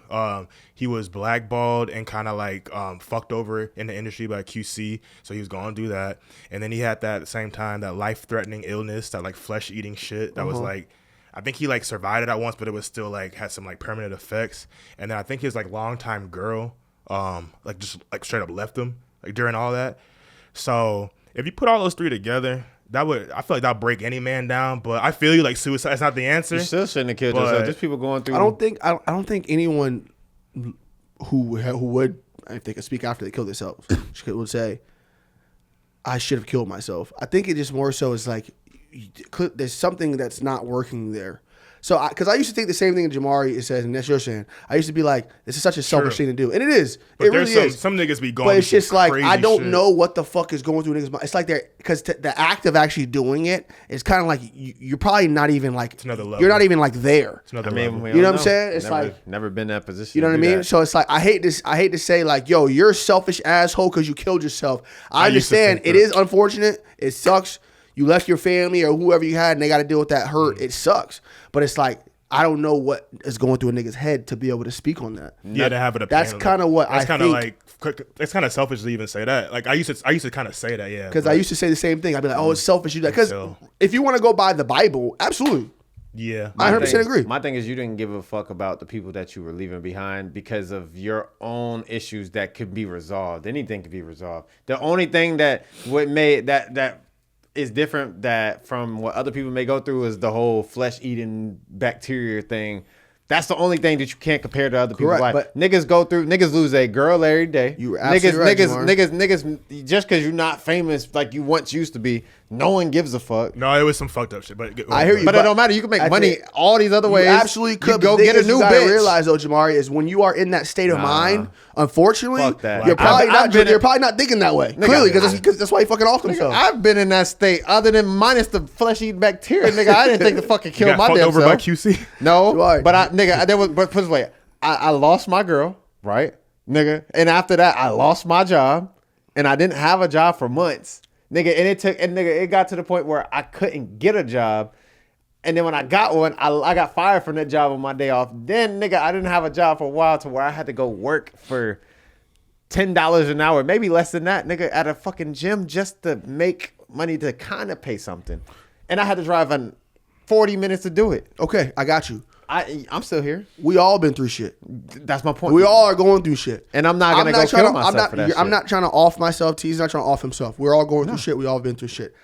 He was blackballed and kind of like fucked over in the industry by QC. So he was going through that. And then he had that at the same time, that life-threatening illness, that like flesh-eating shit that was like, I think he like survived it at once, but it was still like had some like permanent effects. And then I think his like longtime girl like just like straight up left him like during all that. So if you put all those three together, I feel like that'll break any man down. But I feel you, like suicide is not the answer. You still shouldn't have killed yourself. Just people going through. I don't think anyone who would, if they could speak after they killed themselves, would say, I should have killed myself. I think it just more so is like there's something that's not working there. So, because I used to think the same thing Jamaree says, and that's your saying. I used to be like, this is such a selfish thing to do. And it is. But it really is. Some niggas be going But it's just like, I don't shit. know what the fuck is going through niggas' mind. It's like because the act of actually doing it is kind of like, you're probably not even like, It's another level. you're not even like there. It's another I mean, level. You know what I'm saying? It's never been in that position. You know what I to do mean? that. So it's like, I hate to say like, yo, you're a selfish asshole because you killed yourself. I used to understand. think It that. is unfortunate. It sucks. You left your family or whoever you had and they got to deal with that hurt. It sucks. But it's like, I don't know what is going through a nigga's head to be able to speak on that. Yeah, to have an opinion. That's kind of what that's I kind of think. like, it's kind of selfish to even say that. Like I used to kind of say that, yeah. Because I used to say the same thing. I'd be like, oh, it's selfish. Because So- if you want to go by the Bible, absolutely. Yeah. I 100% agree. My thing is you didn't give a fuck about the people that you were leaving behind because of your own issues that could be resolved. Anything could be resolved. The only thing that would made that is different that from what other people may go through is the whole flesh eating bacteria thing. That's the only thing that you can't compare to other people's life. but- Niggas lose a girl every day. You were absolutely right, Jamaree. niggas, just because you're not famous like you once used to be, no one gives a fuck. No, it was some fucked up shit. But I hear you. But it don't matter. You can make I money think all these other ways. You absolutely could. You go but the get thing a is, you new gotta bitch. realize though, Jamari, is when you are in that state of mind, unfortunately, Fuck that. you're probably I've you're probably not thinking that way. Clearly, because that's why he fucking off himself. I've been in that state, other than minus the flesh-eating bacteria, nigga. I didn't think to fucking you kill got my fucked damn over self. by QC. No, Right. but but put this way, I lost my girl, right, nigga, and after that, I lost my job, and I didn't have a job for months, nigga, and it got to the point where I couldn't get a job. And then when I got one, I got fired from that job on my day off. Then, nigga, I didn't have a job for a while to where I had to go work for $10 an hour, maybe less than that, nigga, at a fucking gym just to make money to kind of pay something. And I had to drive 40 minutes to do it. Okay, I got you. I'm still here. We all been through shit. That's my point. We all are going through shit. And I'm not gonna go kill myself for that shit. I'm not trying to off myself. T's not trying to off himself. We're all going through shit. We all been through shit.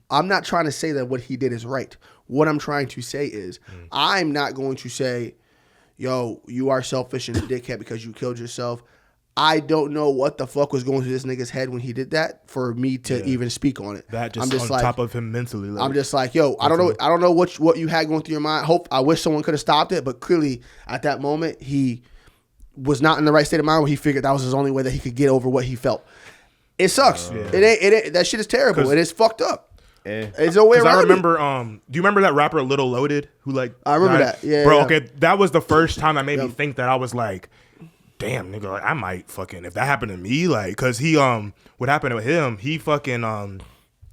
I'm not trying to say that what he did is right. What I'm trying to say is I'm not going to say, yo, you are selfish and a dickhead because you killed yourself. I don't know what the fuck was going through this nigga's head when he did that for me to even speak on it. That I'm just on like, top of him mentally. Like, I'm just like, yo, I don't know what you had going through your mind. I wish someone could have stopped it, but clearly at that moment he was not in the right state of mind where he figured that was his only way that he could get over what he felt. It sucks. It ain't that shit is terrible. It is fucked up. There's no way around I remember, it. do you remember that rapper Little Loaded who like? I remember died? that. Yeah, bro. yeah. Okay, that was the first time that made me think that I was like, damn, nigga, like I might fucking if that happened to me, like, cause he what happened with him? He fucking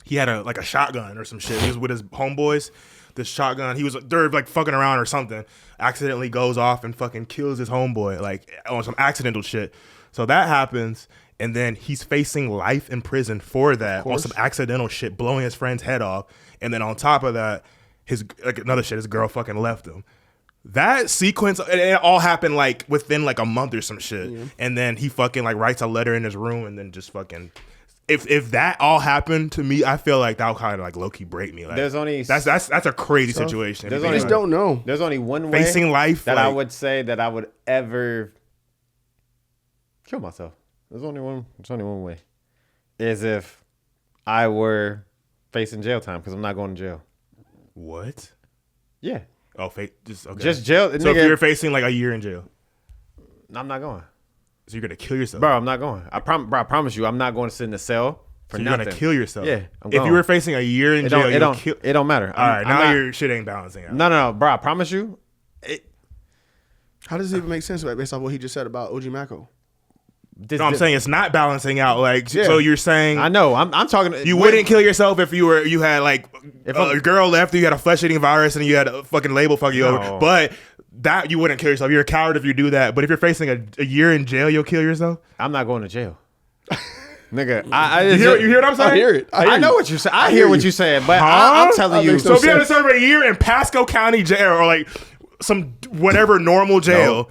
he had a shotgun or some shit. He was with his homeboys. This shotgun, they're like fucking around or something. Accidentally goes off and fucking kills his homeboy, like on some accidental shit. So that happens. And then he's facing life in prison for that on some accidental shit, blowing his friend's head off. And then on top of that, his girl fucking left him. That sequence, it all happened like within like a month or some shit. Yeah. And then he fucking like writes a letter in his room and then just fucking. If that all happened to me, I feel like that would kind of like low key break me. Like there's only that's a crazy situation. I just don't know. There's only one way facing life that I would say that I would ever kill myself. There's only one way. Is if I were facing jail time because I'm not going to jail. What? Yeah. Oh, just okay. Just jail. So if you're facing like a year in jail, I'm not going. So you're gonna kill yourself, bro? I'm not going. I promise you, I'm not going to sit in the cell for nothing. You're gonna kill yourself. Yeah. If you were facing a year in jail, it don't matter. All right, now your shit ain't balancing out. No, bro. I promise you. How does it even make sense based off what he just said about OG Maco? I'm saying it's not balancing out. Like, so you're saying I know. I'm talking. You wouldn't kill yourself if you had like a girl left, you had a flesh eating virus, and you had a fucking label fuck you over. But that you wouldn't kill yourself. You're a coward if you do that. But if you're facing a year in jail, you'll kill yourself. I'm not going to jail, nigga. You hear what I'm saying? I hear it. I know what you're saying. I hear what you're saying, but I'm telling you. So if you have to serve a year in Pasco County jail or like some whatever normal jail,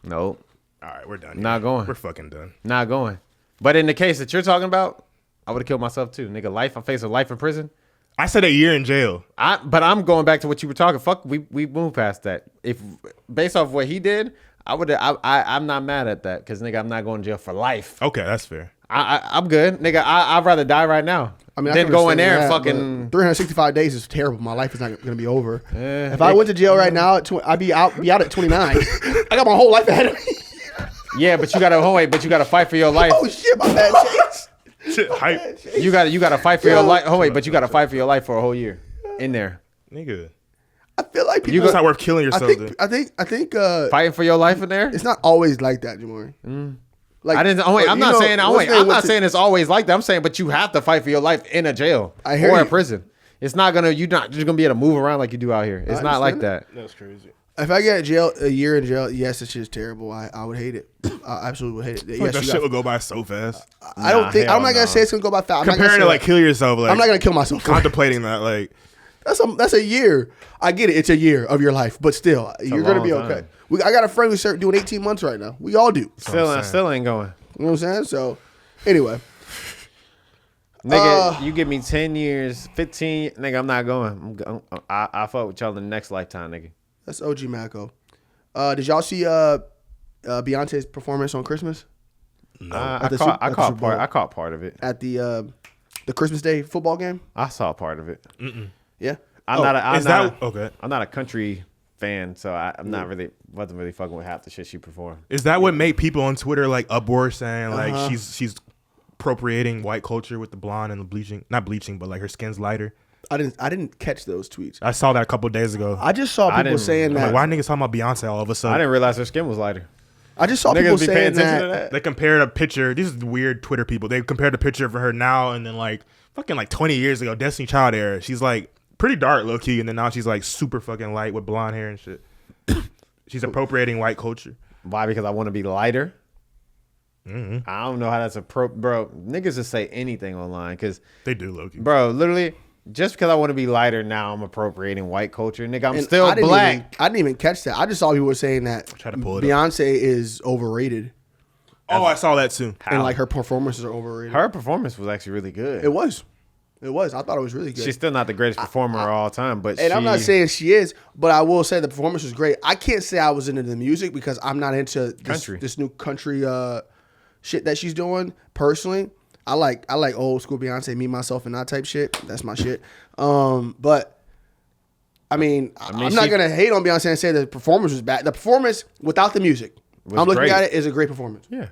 no. All right, we're done. Not going. We're fucking done. Not going. But in the case that you're talking about, I would have killed myself too, nigga. Life. I face a life in prison. I said a year in jail. But I'm going back to what you were talking. Fuck, we moved past that. If based off what he did, I'm not mad at that because nigga, I'm not going to jail for life. Okay, that's fair. I'm good, nigga. I'd rather die right now. I mean, than go in there and fucking 365 days is terrible. My life is not going to be over. If I went to jail right now, I'd be out at 29. I got my whole life ahead of me. Yeah, but you gotta fight for your life. Oh shit, my bad, Chase. Shit, hype. You gotta fight for your life. But you gotta fight for your life for a whole year in there, nigga. I feel like people. It's not worth killing yourself. I think. Fighting for your life in there. It's not always like that, Jamaree. Like I didn't. I'm not saying. I'm not saying it's always like that. I'm saying, but you have to fight for your life in a jail or a prison. It's not gonna. You're not just gonna be able to move around like you do out here. It's not like that. That's crazy. If I get a year in jail, yes, this shit's terrible. I would hate it. I absolutely would hate it. Yes, that shit would go by so fast. I don't think. I'm not gonna say it's gonna go by fast. Comparing to like kill yourself, like I'm not gonna kill myself. Contemplating that, like that's a year. I get it. It's a year of your life, but still, you're gonna be okay. I got a friend who's doing 18 months right now. We all do. Still ain't going. You know what I'm saying? So, anyway. Nigga, you give me 10 years, 15, nigga, I'm not going. I fuck with y'all in the next lifetime, nigga. That's OG Maco. Did y'all see Beyonce's performance on Christmas? No. I caught part of it. At the Christmas Day football game? I saw part of it. Yeah. I'm okay. I'm not a country fan, so wasn't really fucking with half the shit she performed. Is that what made people on Twitter like uproar saying like she's appropriating white culture with the blonde and the bleaching, not bleaching, but like her skin's lighter? I didn't catch those tweets. I saw that a couple of days ago. I just saw people saying that. Like, why niggas talking about Beyonce all of a sudden? I didn't realize her skin was lighter. I just saw people saying that. They compared a picture. These are weird Twitter people. They compared a picture of her now and then like fucking like 20 years ago, Destiny Child era. She's like pretty dark, low key, and then now she's like super fucking light with blonde hair and shit. She's appropriating white culture. Why? Because I want to be lighter. Mm-hmm. I don't know how that's bro. Niggas just say anything online because they do, low key. Bro, literally. Just because I want to be lighter now, I'm appropriating white culture. Nigga, I'm still black. I didn't even catch that. I just saw people were saying that Beyonce is overrated. Oh, I saw that too. And like her performances are overrated. Her performance was actually really good. It was. I thought it was really good. She's still not the greatest performer of all time, but I'm not saying she is, but I will say the performance was great. I can't say I was into the music because I'm not into this new country shit that she's doing personally. I like old school Beyonce, me, myself, and I type shit. That's my shit. But I mean I'm not gonna hate on Beyonce and say the performance was bad. The performance without the music, I'm looking at it, is a great performance. Yeah,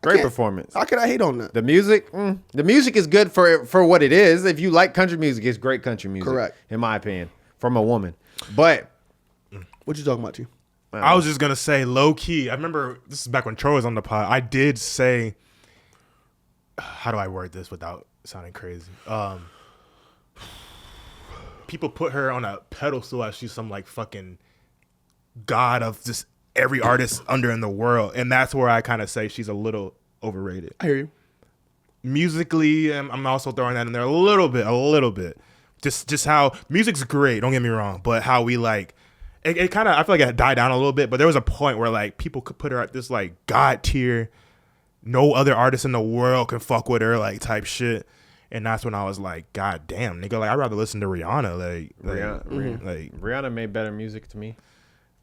great performance. How could I hate on that? The music is good for what it is. If you like country music, it's great country music. Correct, in my opinion, from a woman. But what you talking about, T? I was just gonna say low key. I remember this is back when Troy was on the pod. I did say. How do I word this without sounding crazy? People put her on a pedestal as she's some like fucking god of just every artist under in the world, and that's where I kind of say she's a little overrated. I hear you. Musically, I'm also throwing that in there a little bit. Just how music's great. Don't get me wrong, but how we like it kind of, I feel like it died down a little bit, but there was a point where like people could put her at this like god tier, no other artist in the world can fuck with her like type shit. And that's when I was like, God damn, nigga, like I'd rather listen to Rihanna. Rihanna made better music to me,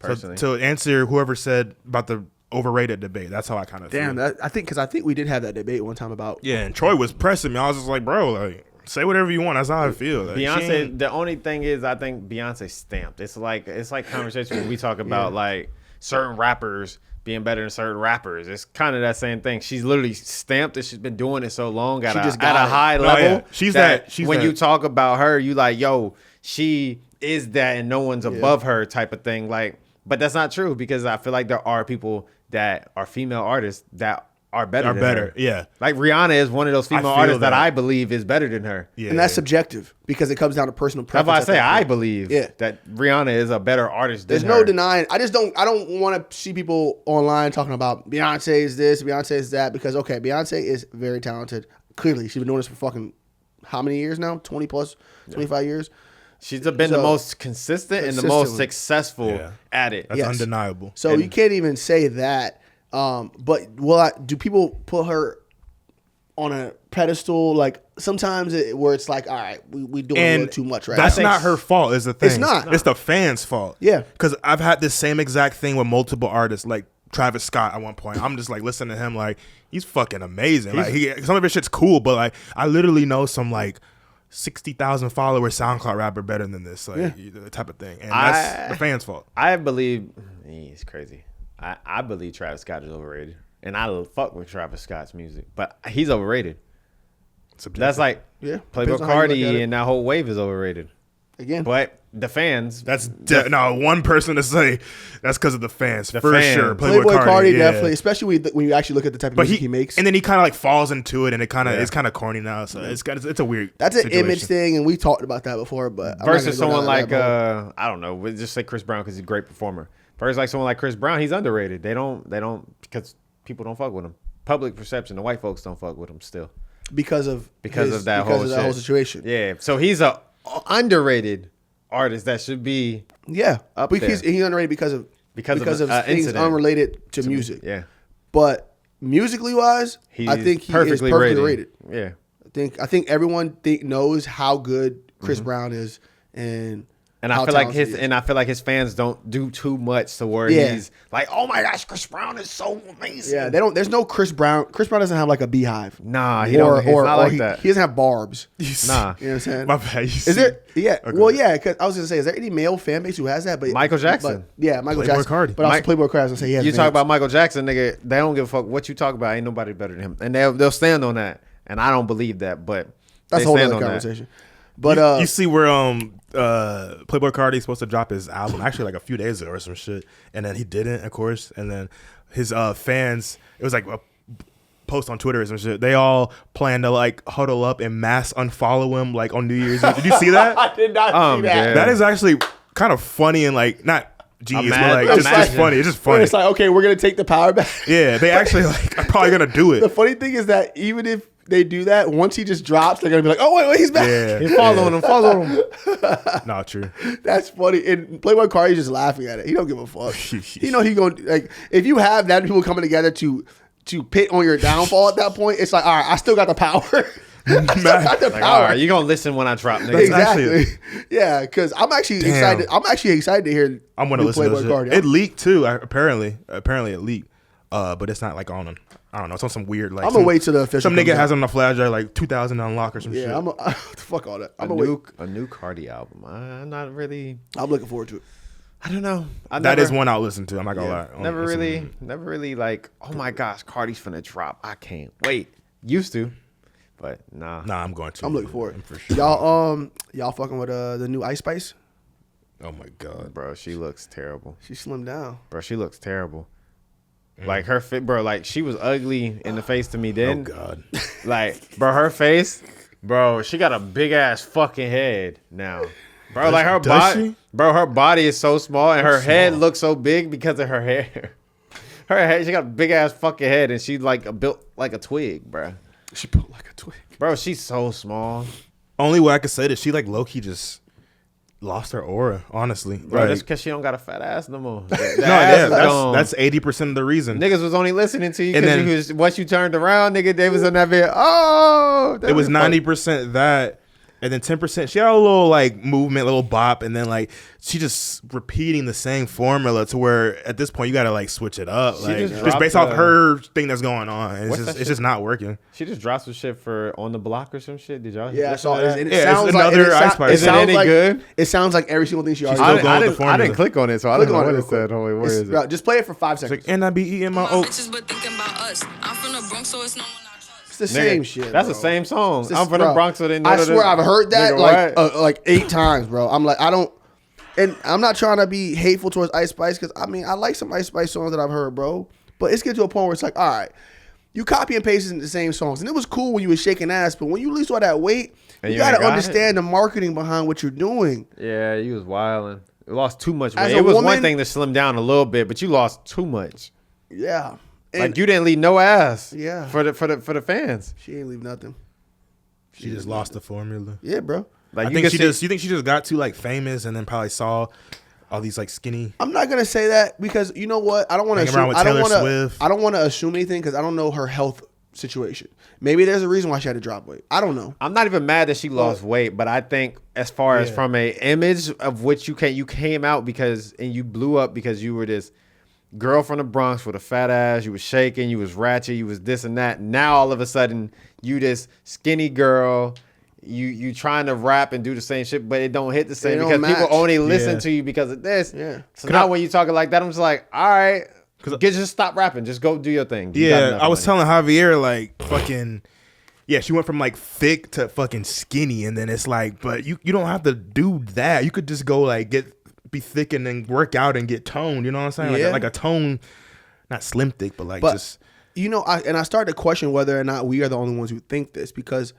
personally. So to answer whoever said about the overrated debate, that's how I kind of Damn, feel. I think we did have that debate one time about. Yeah, and Troy was pressing me. I was just like, bro, like say whatever you want. That's how I feel. Like, Beyonce. The only thing is, I think Beyonce stamped. It's like conversation when we talk about like certain rappers being better than certain rappers. It's kind of that same thing. She's literally stamped it. She's been doing it so long at a high level. Yeah. She's that. You talk about her, you like, yo, she is that, and no one's above her type of thing. Like, but that's not true, because I feel like there are people that are female artists that are better than her. Yeah. Like Rihanna is one of those female artists that I believe is better than her. Yeah. And that's subjective because it comes down to personal That's preference. why I say I believe that Rihanna is a better artist than There's her. no denying. I don't want to see people online talking about Beyonce is this, Beyonce is that, because okay, Beyonce is very talented. Clearly, she's been doing this for fucking how many years now? 20 plus, 25 years. She's been the most consistent and the most successful at it. That's undeniable. So you can't even say that. But do people put her on a pedestal? Like sometimes where it's like, all right, we doing a little too much, right? That's not her fault. Is the thing? It's not. It's the fans' fault. Yeah. Because I've had this same exact thing with multiple artists, like Travis Scott. At one point, I'm just like listening to him, like he's fucking amazing. Like some of his shit's cool, but like I literally know some like 60,000 follower SoundCloud rapper better than this, like the type of thing, and that's the fans' fault. I believe it's crazy. I believe Travis Scott is overrated, and I fuck with Travis Scott's music, but he's overrated. That's like Playboi Carti and that whole wave is overrated. Again, but the fans. That's one person to say that's because of the fans for sure. Playboi Carti definitely, especially when you actually look at the type of music he makes, and then he kind of like falls into it, and it's kind of corny now. So it's a weird. That's an image thing, and we talked about that before. But versus someone like I don't know, we'll just say Chris Brown because he's a great performer. Versus like someone like Chris Brown, he's underrated. They don't because people don't fuck with him. Public perception, the white folks don't fuck with him still because of that whole situation. Yeah, so he's a underrated artist that should be up there. He's underrated because of things unrelated to music. Yeah, but musically wise, I think he is perfectly rated. Yeah, I think everyone knows how good Chris Brown is, and I feel like his fans don't do too much to where he's like, oh my gosh, Chris Brown is so amazing. Yeah, they don't. There's no Chris Brown. Chris Brown doesn't have like a beehive. Nah, he's not like that. He doesn't have barbs. Nah, you know what I'm saying? My bad. Is there? Yeah. Okay. Well, yeah. Because I was gonna say, is there any male fan base who has that? But Michael Jackson. Michael Playboi Jackson. Carti. But also Playboi Carti. I was gonna say he has. You talk about Michael Jackson, nigga. They don't give a fuck what you talk about. Ain't nobody better than him, and they'll stand on that. And I don't believe that, but that's a whole other conversation. But you see where Playboi Carti is supposed to drop his album actually like a few days ago or some shit, and then he didn't, of course, and then his fans, it was like a post on Twitter or some shit, they all plan to like huddle up and mass unfollow him like on New Year's Eve. Did you see that? I did not see that. Yeah. That is actually kind of funny and like not genius, but like just funny. It's just funny. It's like, okay, we're gonna take the power back. Yeah, they actually like are probably gonna do it. The funny thing is that even if they do that, once he just drops, they're gonna be like, "Oh wait, he's back." Yeah, he's following him. Not true. That's funny. And Playboi Carti just laughing at it. He don't give a fuck. He know he going like if you have that many people coming together to pit on your downfall at that point, it's like, all right, I still got the power. I still got the power. All right, you gonna listen when I drop, nigga. Exactly. Yeah, because I'm actually excited. I'm actually excited to hear. I'm gonna listen to Carti. It leaked too. Apparently it leaked. But it's not like on. I don't know. It's on some weird like. I'm gonna wait till the official. Some nigga has on the flash drive like 2,000 unlock or some shit. Yeah, fuck all that. A new Carti album. I'm not really. I'm looking forward to it. I don't know. That is one I'll listen to. I'm not gonna lie. Never really like. Oh my gosh, Carti's finna drop. I can't wait. Used to, but nah. Nah, I'm going to. I'm looking forward. For sure. Y'all fucking with the new Ice Spice? Oh my god, bro, she looks terrible. She slimmed down. Bro, she looks terrible. Like her fit, bro. Like she was ugly in the face to me then. Oh god. Like, bro, her face, bro. She got a big ass fucking head now, bro. Like her body, bro. Her body is so small, and her head looks so big because of her hair. Her head, she got a big ass fucking head, and she's like built like a twig, bro. She built like a twig, bro. She's so small. Only way I could say that she like low key just. lost her aura, honestly. Bro, Like, that's because she don't got a fat ass no more. no, yeah, that's 80% of the reason. Niggas was only listening to you And then- because once you turned around, nigga, they was on that bit. Oh, It was 90% that, and then 10%. She had a little like movement, little bop, and then like she just repeating the same formula to where at this point you gotta like switch it up, She like just just dropped based off her thing that's going on. It's just not working. She just dropped some shit for On the Block or some shit. Did y'all? Yeah, listen so to that? it Yeah, sounds it's like another it Ice sounds- Spice. it Is it sounds any like good? it sounds like every single thing she already still did. going with the I formula. didn't click on it, so I Click don't know on it what real it said. quick. Hold on, where It's- is bro, it? just play it for 5 It's seconds. like, and I be eating my My oats. bitches, but thinking about us. I'm from the Bronx, so it's no one I trust. It's the Nigga, same shit. That's bro. the same song. It's just- I'm from the bro, Bronx, so they know I that swear it- I've heard that Nigga, like 8 times, bro. I'm like, I don't, and I'm not trying to be hateful towards Ice Spice because I mean I like some Ice Spice songs that I've heard, bro. But it's getting to a point where it's like, all right, you copy and paste the same songs, and it was cool when you was shaking ass, but when you lose all that weight, And you you ain't gotta got understand the marketing behind what you're doing. Yeah, you was wilding. You lost too much As weight. a It was woman- one thing to slim down a little bit, but you lost too much. Yeah, and Like you didn't leave no ass. Yeah. For the fans. she ain't leave nothing. She just lost the formula. Yeah, bro. Like I you think can she see- just. You think she just got too like famous and then probably saw all these like skinny. I'm not gonna say that because you know what? I don't want to Hanging around assume. with I don't Taylor want to. Swift. I don't want to assume anything because I don't know her health situation. Maybe there's a reason why she had to drop weight. I don't know. I'm not even mad that she lost weight, but I think as far as Yeah. from a image of which you came out because and you blew up because you were this girl from the Bronx with a fat ass, you was shaking, you was ratchet, you was this and that. Now all of a sudden you this skinny girl, you trying to rap and do the same shit, but it don't hit the same It don't because match. people only listen Yeah. to you because of this. Yeah. So now when you talking like that, I'm just like, all right, 'Cause- just stop rapping, just go do your thing. You got Yeah, enough I was money. telling Javier like fucking. Yeah, she went from like thick to fucking skinny, and then it's like, but you don't have to do that. You could just go like be thick and then work out and get toned. You know what I'm saying? Yeah. Like a tone, not slim thick, but like But just. you know, I started to question whether or not we are the only ones who think this because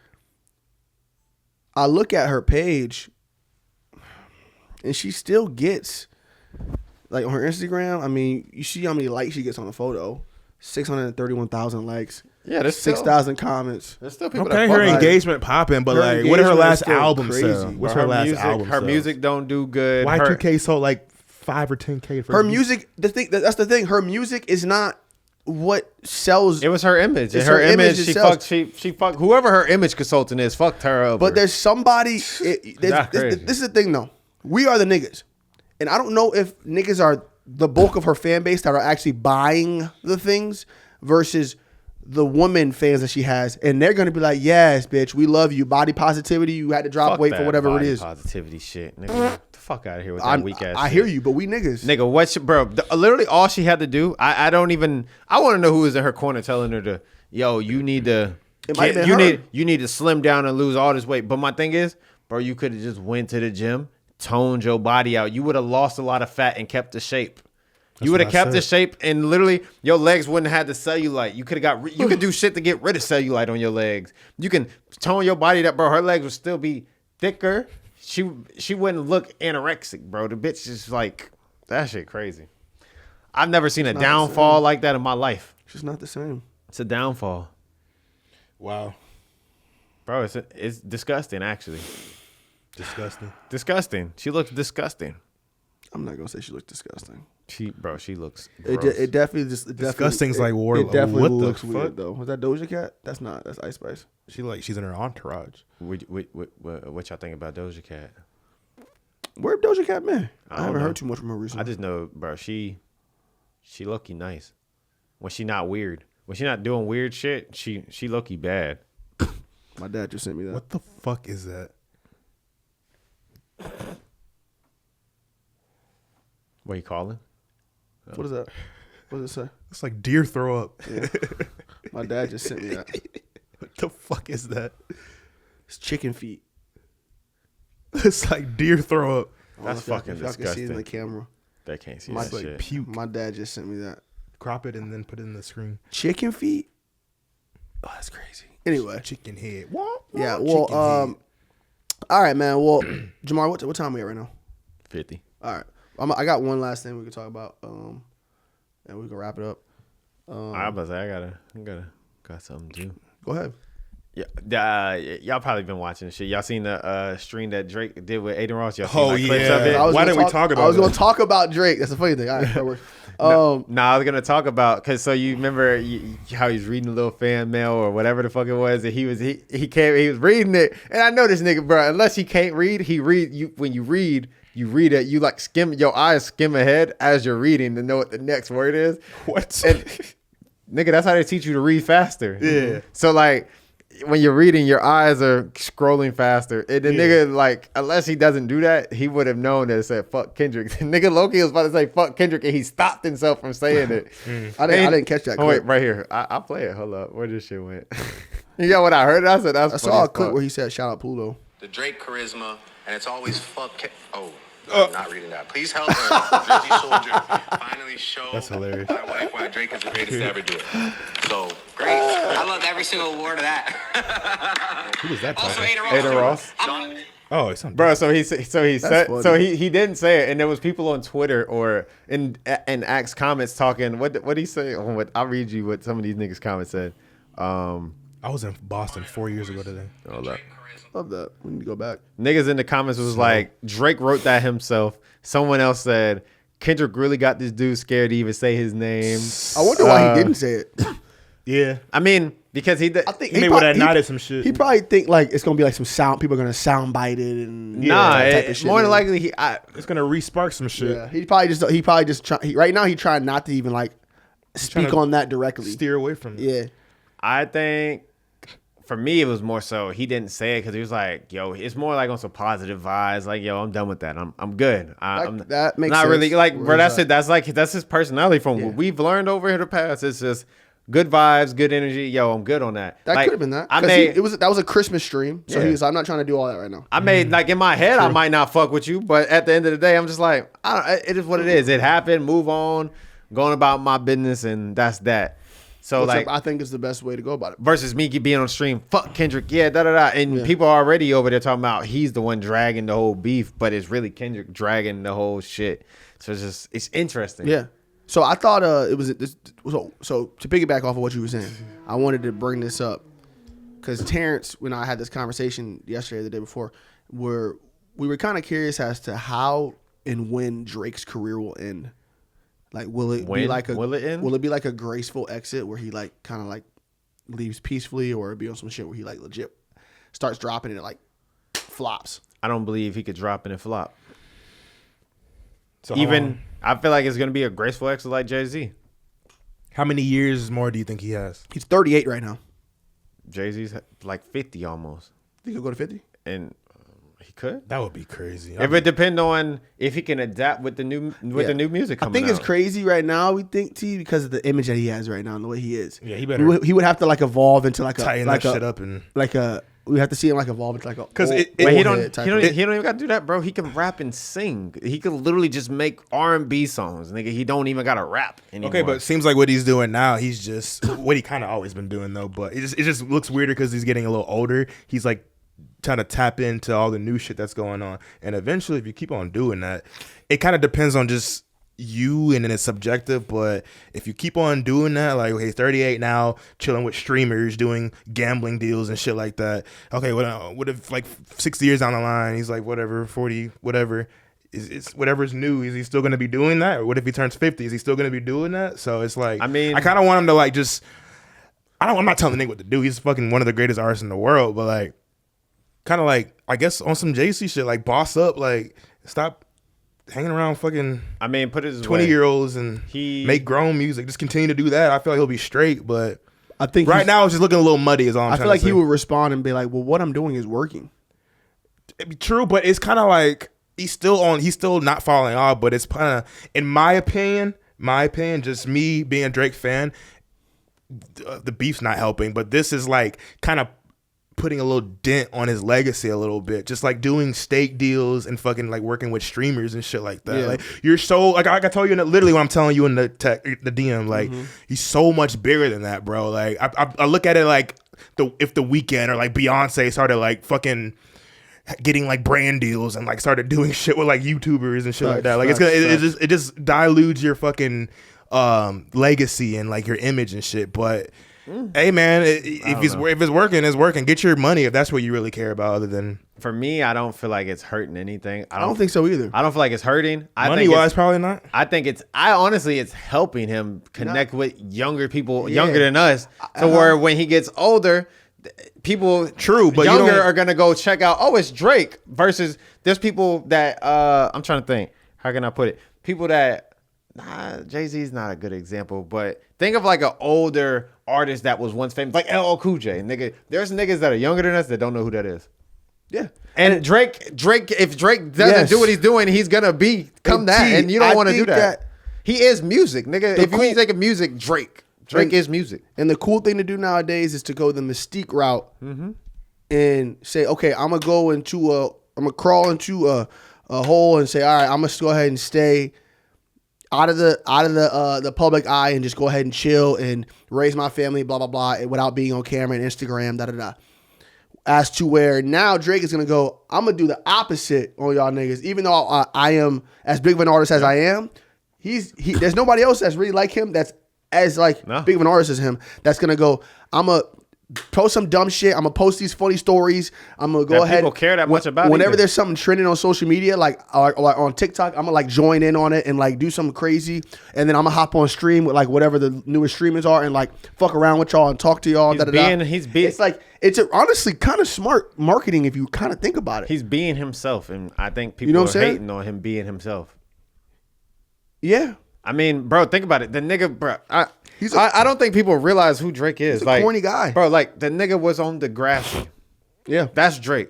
I look at her page and she still gets like on her Instagram. I mean, you see how many likes she gets on a photo: 631,000 likes. Yeah, there's still- 6,000 comments. There's still people Okay, that her fuck with it. engagement popping, but Her like, what did her engagement is last still album crazy. sell? What's Bro, her last music, album? Her sell? music don't do good. Y2K sold like 5 or 10K. For Her music, that's the thing. Her music is not what sells. It was her image. It's Her, her image image. that She sells. fucked. She fucked. Whoever her image consultant is, fucked her over. But there's somebody. That's crazy. This is the thing, though. We are the niggas, and I don't know if niggas are the bulk of her fan base that are actually buying the things versus the woman fans that she has, and they're gonna be like, "Yes, bitch, we love you. Body positivity. You had to drop Fuck weight for that whatever it body is." Positivity shit, nigga. Get the fuck out of here with that I'm- weak ass. I shit. hear you, but we niggas. Nigga, what, bro? Literally, all she had to do. I don't even. I want to know who was in her corner telling her to, yo, you need to. It might have been you her. you need to slim down and lose all this weight. But my thing is, bro, you could have just went to the gym, toned your body out. You would have lost a lot of fat and kept the shape. You would have what I kept the said. shape, and literally your legs wouldn't have had the cellulite. You could have got. You could do shit to get rid of cellulite on your legs. You can tone your body up, bro. Her legs would still be thicker. She wouldn't look anorexic, bro. The bitch is like that shit crazy. I've never seen a not the downfall like that in my life. It's just not the same. It's a downfall, Wow, bro. It's disgusting, actually. disgusting. Disgusting. She looks disgusting. I'm not gonna say she looks disgusting. She looks. It, gross. it definitely just it Disgusting's definitely, like It definitely what the looks fuck? weird though. Was that Doja Cat? That's not. That's Ice Spice. She's in her entourage. What y'all think about Doja Cat? Where Doja Cat been? I don't haven't know. heard too much from her recently. I just know, bro. She low-key nice. When she not weird. When she not doing weird shit, she low-key bad. My dad just sent me that. What the fuck is that? What you calling? What is that? What does it say? It's like deer throw up. My dad just sent me that. What the fuck is that? It's chicken feet. It's like deer throw up. That's fucking If y'all can see it in disgusting. the camera. They can't see My- that Like shit. puke. My dad just sent me that. Crop it and then put it in the screen. Chicken feet? Oh, that's crazy. Anyway. Chicken head. What? Yeah, well, all right, man. Well, Jamar, what time are we at right now? 50. All right. I got one last thing we could talk about, and we can wrap it up. I was like, I got something to do. Go ahead. Yeah, y'all probably been watching shit. Y'all seen the stream that Drake did with Adin Ross? Y'all seen Oh, like, clips yeah. of it? Why didn't we talk about I was that? going to talk about Drake. That's the funny thing. All right, that works. I was gonna talk about because so you remember how he's reading a little fan mail or whatever the fuck it was, and he was reading it, and I know this nigga, bro. Unless he can't read, he read you when you read it, you like skim your eyes skim ahead as you're reading to know what the next word is. What? And, nigga, that's how they teach you to read faster. Yeah. So like when you're reading, your eyes are scrolling faster. And the nigga, like, unless he doesn't do that, he would have known that it said fuck Kendrick. The nigga Loki was about to say fuck Kendrick, and he stopped himself from saying it. I didn't catch that Oh, clip. wait, right here. I'll play it. Hold up. Where this shit went? You got what I heard? I said that's I saw a clip where he said shout out Pluto. The Drake charisma, and it's always I'm not reading that. Please help her, Jersey Soldier, finally show That's hilarious. my wife why Drake is the greatest to ever do it. So, great. I loved every single word of that. Who was that Also, talking? Adin Ross. Oh, it's on. Bro, so he said funny. so he didn't say it, and there was people on Twitter or in Axe comments talking. What he say? I'll read you what some of these niggas comments said. I was in Boston 4 years ago today. Hold up. Love that. We need to go back. Niggas in the comments was like, Drake wrote that himself. Someone else said, Kendrick really got this dude scared to even say his name. I wonder why he didn't say it. Yeah. I mean, because he did. I think He may would have nodded some shit. He probably think like it's gonna be like some sound. People are gonna sound bite it and Nah, that type of shit, more than man. likely, It's gonna re-spark some shit. Yeah, he probably just try. Right now, he trying not to even like speak to on that directly. Steer away from it. Yeah, I think for me, it was more so he didn't say it because he was like, yo, it's more like on some positive vibes. Like, yo, I'm done with that. I'm good. That makes not sense. really like, bro. That's Where's it. That's his personality from what we've learned over here the past. It's just good vibes, good energy. Yo, I'm good on that. that Like, could have been that. I 'Cause made that was a Christmas stream, so Yeah. he was. I'm not trying to do all that right now. I made like in my head, I might not fuck with you, but at the end of the day, I'm just like, it is what it is. It happened. Move on. Going about my business, and that's that. So Which like, I think is the best way to go about it. versus me being on stream, fuck Kendrick, yeah, da da da, and people are already over there talking about he's the one dragging the whole beef, but it's really Kendrick dragging the whole shit. So it's interesting. Yeah. So I thought it was this. So to piggyback off of what you were saying, I wanted to bring this up because Terrence, when I had this conversation yesterday, or the day before, we were kind of curious as to how and when Drake's career will end. Like, will it be like will it end? Will it be like a graceful exit where he like kind of like leaves peacefully, or it be on some shit where he like legit starts dropping and it like flops? I don't believe he could drop and it flop. So Even I feel like it's gonna be a graceful exit like Jay-Z. how many years more do you think he has? He's 38 right now. Jay-Z's like 50 almost, Think he'll go to 50? and he could. That would be crazy. If it depend on if he can adapt with the new the new music I coming think it's out. crazy right now. We think T because of the image that he has right now and the way he is. Yeah, he better He would have to like evolve into like a tighten like that a shit up and like a. We have to see him like evolve into like a. 'Cause old- But old he don't head type he don't of- he don't even got to do that, bro. He can rap and sing. He could literally just make R&B songs, nigga. He don't even got to rap anymore. okay, but it seems like what he's doing now, he's just what he kind of always been doing though. But it just looks weirder because he's getting a little older. He's like trying to tap into all the new shit that's going on, and eventually, if you keep on doing that, it kind of depends on just you, and then it's subjective. But if you keep on doing that, like okay, 38 now, chilling with streamers, doing gambling deals and shit like that. Okay, what if like 60 years down the line, he's like whatever, 40, whatever. It's whatever's new. Is he still going to be doing that? Or what if he turns 50? Is he still going to be doing that? So it's like, I mean, I kind of want him to like just. I'm not telling the nigga what to do. He's fucking one of the greatest artists in the world. But like, kind of like, I guess on some JC shit, like boss up, like stop hanging around fucking I mean, put it this 20-year-olds and He- make grown music. Just continue to do that. I feel like he'll be straight. But I think right he's- now it's just looking a little muddy. Is all I'm I trying feel like to say. he would respond and be like, "Well, what I'm doing is working." It'd be true, but it's kind of like he's still not falling off. But it's kind of, in my opinion, just me being a Drake fan, the beef's not helping. But this is like kind of putting a little dent on his legacy a little bit, just like doing steak deals and fucking like working with streamers and shit like that. Yeah. Like you're so like I told you literally what I'm telling you in the DM, like he's so much bigger than that, bro. Like I look at it like if the Weeknd or like Beyonce started like fucking getting like brand deals and like started doing shit with like YouTubers and shit like that. Like Facts. it just dilutes your fucking legacy and like your image and shit. But Hey man, if it's working, it's working. Get your money if that's what you really care about. Other than For me, I don't feel like it's hurting anything. I don't think so either. I don't feel like it's hurting. money wise, probably not. I think honestly, it's helping him connect with younger people, younger than us. So where when he gets older, people but younger are gonna go check out. Oh, it's Drake. Versus there's people that I'm trying to think. How can I put it? People that Jay-Z's not a good example, but think of like an older artist that was once famous, like LL Cool J. Nigga, there's niggas that are younger than us that don't know who that is. Yeah. And Drake, if Drake doesn't do what he's doing, he's gonna become that, and you don't want to do that. He is music, nigga. If you think of music, Drake is music. And the cool thing to do nowadays is to go the Mystique route and say, okay, I'm gonna crawl into a hole and say, all right, I'm gonna go ahead and stay out of the public eye and just go ahead and chill and raise my family, blah blah blah, without being on camera and Instagram, da da da. As to where now Drake is gonna go, I'm gonna do the opposite on y'all niggas. Even though I am as big of an artist as I am, there's nobody else that's really like him that's as big of an artist as him. That's gonna go, I'm gonna post some dumb shit. I'm gonna post these funny stories. I'm gonna go ahead. People care that much about. Whenever there's something trending on social media, like on TikTok, I'm gonna join in on it and do something crazy. And then I'm gonna hop on stream with whatever the newest streamers are and fuck around with y'all and talk to y'all. He's being. It's honestly kind of smart marketing if you kind of think about it. He's being himself, and I think people are hating on him being himself. Yeah. I mean, bro, think about it. The nigga, bro, I don't think people realize who Drake is. He's a corny guy. Bro, the nigga was on Degrassi. Yeah. That's Drake.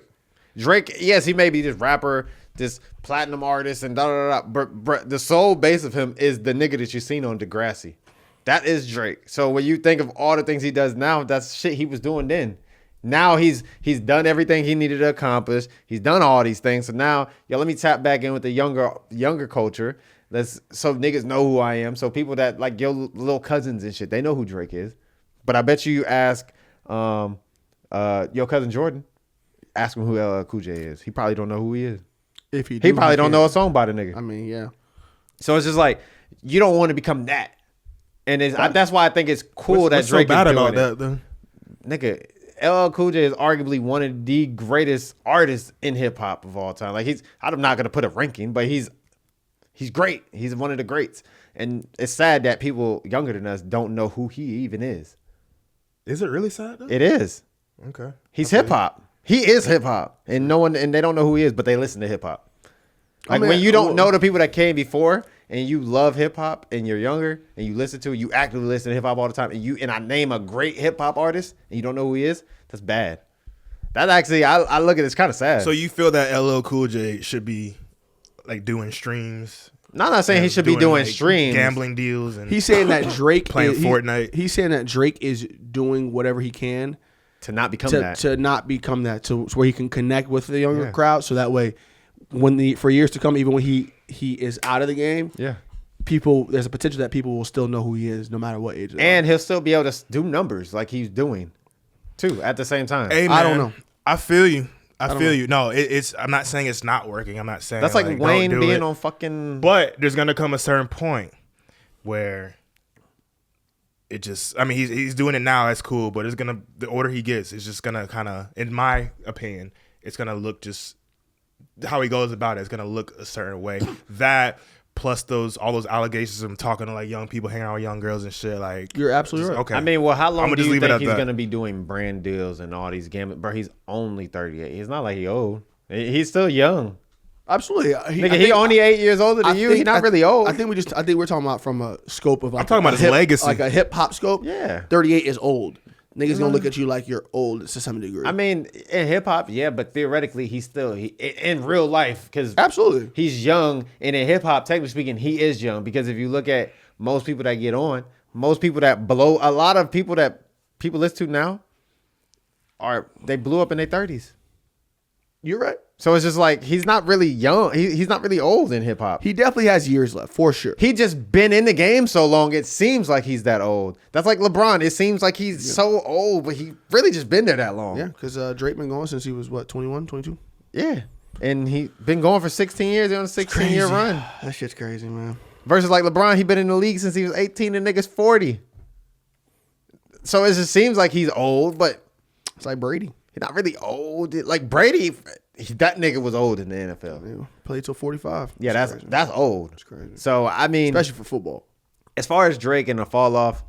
Drake, yes, he may be this rapper, this platinum artist, and da-da-da-da, but the sole base of him is the nigga that you seen on Degrassi. That is Drake. So when you think of all the things he does now, that's shit he was doing then. Now he's done everything he needed to accomplish. He's done all these things. So now, let me tap back in with the younger culture. So niggas know who I am. So people that your little cousins and shit, they know who Drake is. But I bet you ask your cousin Jordan, ask him who LL Cool J is. He probably don't know who he is. He probably don't know a song by the nigga. I mean, yeah. So it's just you don't want to become that. And that's why I think it's cool that Drake so bad is doing about that though? Nigga, LL Cool J is arguably one of the greatest artists in hip hop of all time. I'm not gonna put a ranking, but he's great. He's one of the greats. And it's sad that people younger than us don't know who he even is. Is it really sad though? It is. Okay. He's hip hop. He is hip hop. And they don't know who he is, but they listen to hip hop. When you don't know the people that came before and you love hip hop and you're younger and you listen to it, you actively listen to hip hop all the time, and I name a great hip hop artist and you don't know who he is, that's bad. That actually, I look at it, it's kind of sad. So you feel that LL Cool J should be doing streams? No, I'm not saying he should be doing streams, gambling deals, and he's saying that Drake playing Fortnite. He's saying that Drake is doing whatever he can to not become that, to where he can connect with the younger crowd, so that way, for years to come, even when he is out of the game, there's a potential that people will still know who he is, no matter what age. And he'll still be able to do numbers like he's doing, too, at the same time. Hey, man, I don't know. I feel you. I feel you. No, it's. I'm not saying it's not working. I'm not saying that's like Wayne don't do being it. on fucking. But there's gonna come a certain point where it just. I mean, he's doing it now. That's cool. But it's gonna, the older he gets, it's just gonna kind of, in my opinion, it's gonna look just how he goes about it. It's gonna look a certain way. That plus all those allegations of him talking to young people, hanging out with young girls and shit. You're absolutely right. Okay. I mean, well, how long do you think he's gonna be doing brand deals and all these gambling? Bro, he's only 38. He's not like he old. He's still young. Absolutely. He only 8 years older than you. He's not really old. I think we're talking about from a scope of I'm talking about his legacy, like a hip hop scope. Yeah. 38 is old. Niggas gonna look at you like you're old to some degree. I mean, in hip hop, yeah, but theoretically, he's still in real life, because absolutely he's young, and in hip hop, technically speaking, he is young, because if you look at most people that get on, most people that blow, a lot of people that people listen to now they blew up in their 30s. You're right. So it's just he's not really young. He's not really old in hip hop. He definitely has years left, for sure. He just been in the game so long, it seems like he's that old. That's like LeBron. It seems like he's so old, but he really just been there that long. Yeah, because Drake been going since he was, 21, 22? Yeah. And he been going for 16 years. He's on a 16-year run. That shit's crazy, man. Versus LeBron, he been in the league since he was 18 and niggas 40. So it just seems like he's old, but It's like Brady. he's not really old. Like Brady, that nigga was old in the NFL. Yeah, played till 45. Yeah, It's crazy. that's old. It's crazy. So I mean, Especially for football. as far as Drake and the fall off,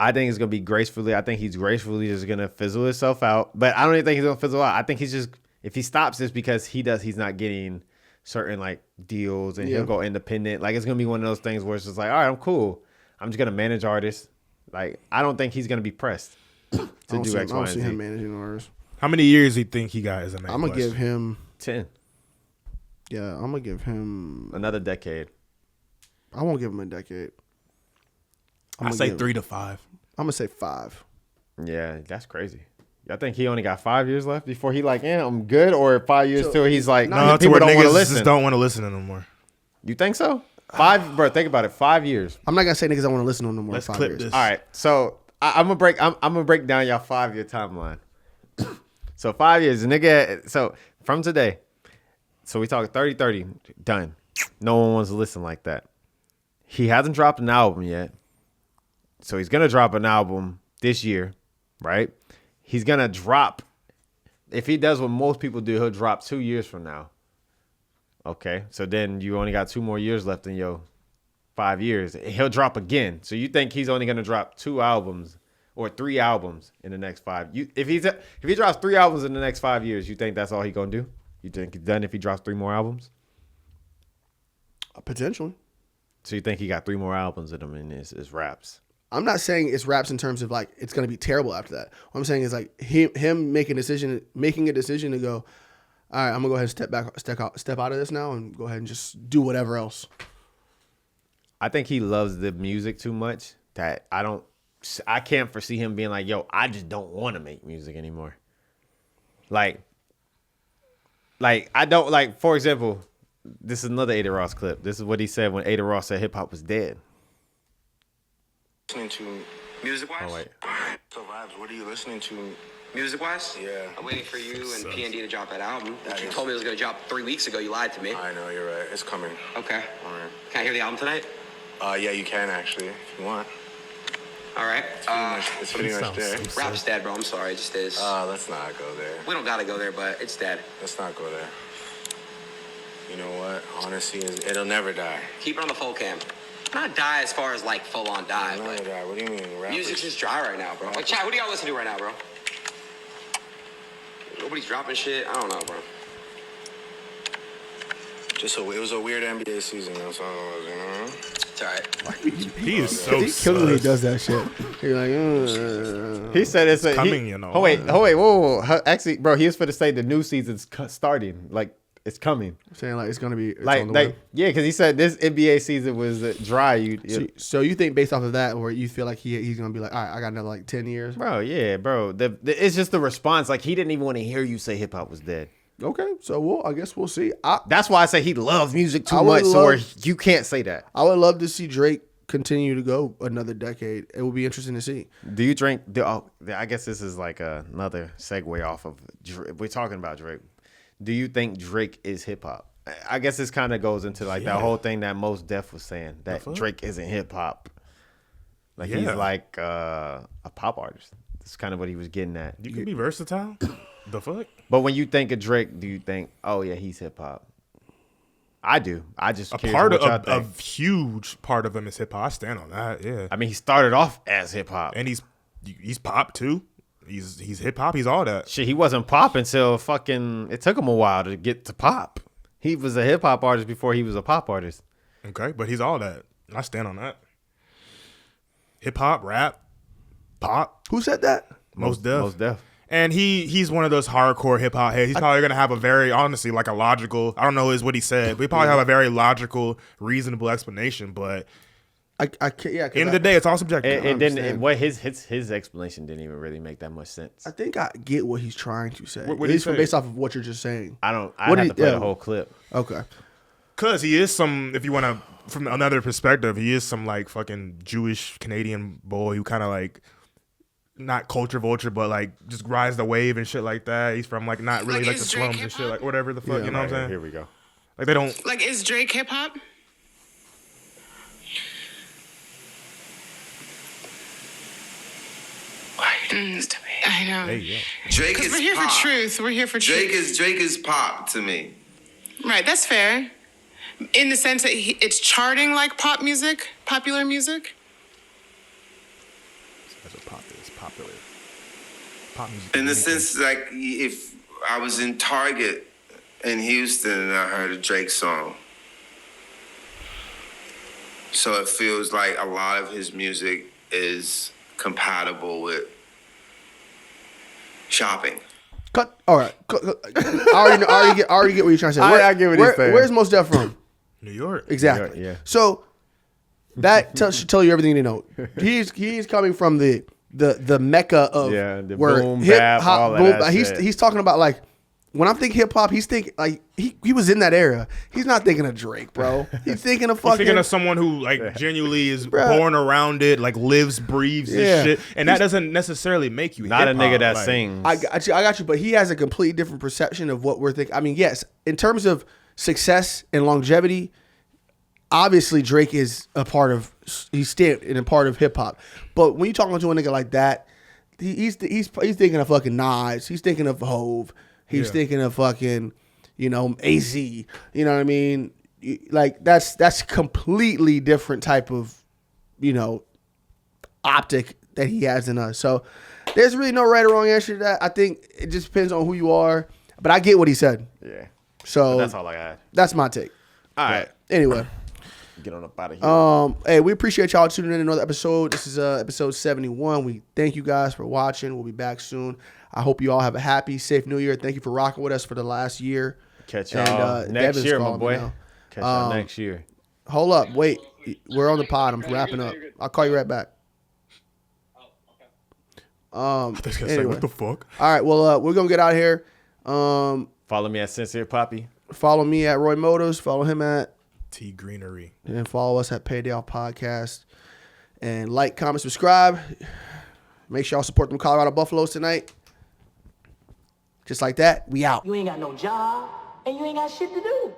I think it's gonna be gracefully. I think he's gracefully just gonna fizzle himself out. But I don't even think he's gonna fizzle out. I think he's just, if he stops, it's because he's not getting certain like deals, and he'll go independent. Like it's gonna be one of those things where it's just like, all right, I'm cool. I'm just gonna manage artists. Like I don't think he's gonna be pressed to do X, Y, I don't and see Z. him managing artists. How many years do you think he got as a man? I'm gonna give him. 10, Yeah, I'm gonna give him. another decade. I won't give him a decade. I say 3 to 5. I'm gonna say 5. Yeah, that's crazy. I think he only got 5 years left before he like, I'm good, or 5 years till he's like, No, to people where don't want to niggas listen. just don't want to listen to no more. You think so? 5, bro. Think about it. 5 years. I'm not gonna say niggas don't want to listen to him no more. Let's 5 clip years. this. All right, so I'm gonna break down y'all 5-year timeline. So 5 years, nigga. So from today, so we talk 30-30, done. No one wants to listen like that. He hasn't dropped an album yet, so he's gonna drop an album this year, right? He's gonna drop. If he does what most people do, he'll drop 2 years from now. Okay, so then you only got 2 more years left in your 5 years. He'll drop again. So you think he's only gonna drop 2 albums or 3 albums in the next 5? If he drops 3 albums in the next 5 years, you think that's all he gonna do? You think he's done if he drops 3 more albums? Potentially. So you think he got 3 more albums in him in his raps? I'm not saying it's raps in terms of like it's gonna be terrible after that. What I'm saying is like him making a decision to go, all right, I'm gonna go ahead and step out of this now and go ahead and just do whatever else. I think he loves the music too much that I can't foresee him being like, yo, I just don't want to make music anymore. Like I don't like, for example, this is another Ada Ross clip. This is what he said when Ada Ross said hip hop was dead. Listening to music-wise? Oh, wait. So, Vibes, what are you listening to? Music-wise? Yeah. I'm waiting for you and P&D to drop that album. That You is- told me it was going to drop 3 weeks ago. You lied to me. I know, you're right. It's coming. Okay. All right. Can I hear the album tonight? Yeah, you can actually, if you want. All right. It's pretty much there. Rap's dead, bro. I'm sorry. It just is. Let's not go there. We don't got to go there, but it's dead. Let's not go there. You know what? Honesty it'll never die. Keep it on the full cam. Not die as far as like full on die, It'll never but die. What do you mean? Rappers? music's just dry right now, bro. Like, chat, who do y'all listen to right now, bro? Nobody's dropping shit. I don't know, bro. It was a weird NBA season. That's all it was, you know? It's all right. He is so He kills when he sus. does that shit. You're like, He said it's coming, you know. Oh wait, whoa. Actually, bro, he was for to say the new season's starting. Like it's coming. saying like it's gonna be it's Like on the way. yeah, because he said this NBA season was dry. So you think based off of that, or you feel like he's gonna be like, all right, I got another like 10 years. Bro, yeah, bro. It's just the response. Like he didn't even want to hear you say hip hop was dead. Okay, so I guess we'll see. That's why I say he loves music too I would much, so where love- you can't say that. I would love to see Drake continue to go another decade. It would be interesting to see. Do you drink? I guess this is like another segue off of. We're talking about Drake. Do you think Drake is hip hop? I guess this kind of goes into like that whole thing that Mos Def was saying that Drake isn't hip hop. Like he's like a pop artist. That's kind of what he was getting at. You can be versatile. The fuck? But when you think of Drake, do you think, oh yeah, he's hip hop? I do. I just A curious part what y'all of think. a huge part of him is hip hop. I stand on that. Yeah, I mean, he started off as hip hop, and he's pop too. He's hip hop. He's all that. shit. He wasn't pop until fucking. It took him a while to get to pop. He was a hip hop artist before he was a pop artist. Okay, but he's all that. I stand on that. Hip hop, rap, pop. Who said that? Most Def. Most Def. And he's one of those hardcore hip hop heads. He's probably gonna have a very honestly like a logical. I don't know what he said, but he probably have a very logical, reasonable explanation. But I can't. Yeah. end of the day, it's all subjective. It didn't. understand. What his explanation didn't even really make that much sense. I think I get what he's trying to say. What At did he least say? based off of what you're just saying. I don't. I What have do to play you- the yeah. whole clip. Okay. Cause he is some, if you want to, from another perspective, he is some like fucking Jewish Canadian boy who kind of like, not culture vulture, but like just rides the wave and shit like that. He's from like not really Like, like the is Drake slums and shit, hip-hop? like whatever the fuck, Yeah. you know what I'm saying? Here we go. Like they don't. Like, is Drake hip hop? I know. Hey, yeah. Drake is We're here pop. for truth. We're here for Drake truth. Drake is pop to me. Right, that's fair. In the sense that it's charting like pop music, popular music. That's what pop is. Popular. Pop music. In the sense, like, if I was in Target in Houston and I heard a Drake song. So it feels like a lot of his music is compatible with shopping. Cut. All right. I already get what you're trying to say. I get what he's saying. Where's Mos Def from? New York. Exactly. New York, yeah. So that should tell you everything you know. He's coming from the mecca of the where boom, hip bap, hop. all of Boom, that he's shit. talking about like when I'm thinking hip hop, he's thinking like he was in that era. He's not thinking of Drake, bro. He's thinking of He's fucking. thinking of someone who like genuinely is Bruh. born around it, like lives, breathes Yeah. this shit, and that doesn't necessarily make you Not a hip-hop, nigga that like, sings. I got you, but he has a completely different perception of what we're thinking. I mean, yes, in terms of success and longevity, obviously Drake is a part of hip hop. But when you talking to a nigga like that, he's thinking of fucking Nas. He's thinking of Hove. He's thinking of fucking, AZ. You know what I mean? Like that's completely different type of, optic that he has in us. So there's really no right or wrong answer to that. I think it just depends on who you are. But I get what he said. Yeah. So But that's all I got. that's my take. All right. Anyway. Get on up out of here. Hey, we appreciate y'all tuning in to another episode. This is episode 71. We thank you guys for watching. We'll be back soon. I hope you all have a happy, safe New Year. Thank you for rocking with us for the last year. Catch y'all next Devin's year, my calling me boy. now. Catch y'all next year. Hold up, wait. We're on the pod. I'm wrapping up. I'll call you right back. Say, what the fuck? All right. Well, we're gonna get out of here. Follow me at Sincere Poppy. Follow me at Roy Motors. Follow him at T Greenery. and follow us at Payday Off Podcast. And like, comment, subscribe. Make sure y'all support them Colorado Buffaloes tonight. Just like that, we out. You ain't got no job, and you ain't got shit to do.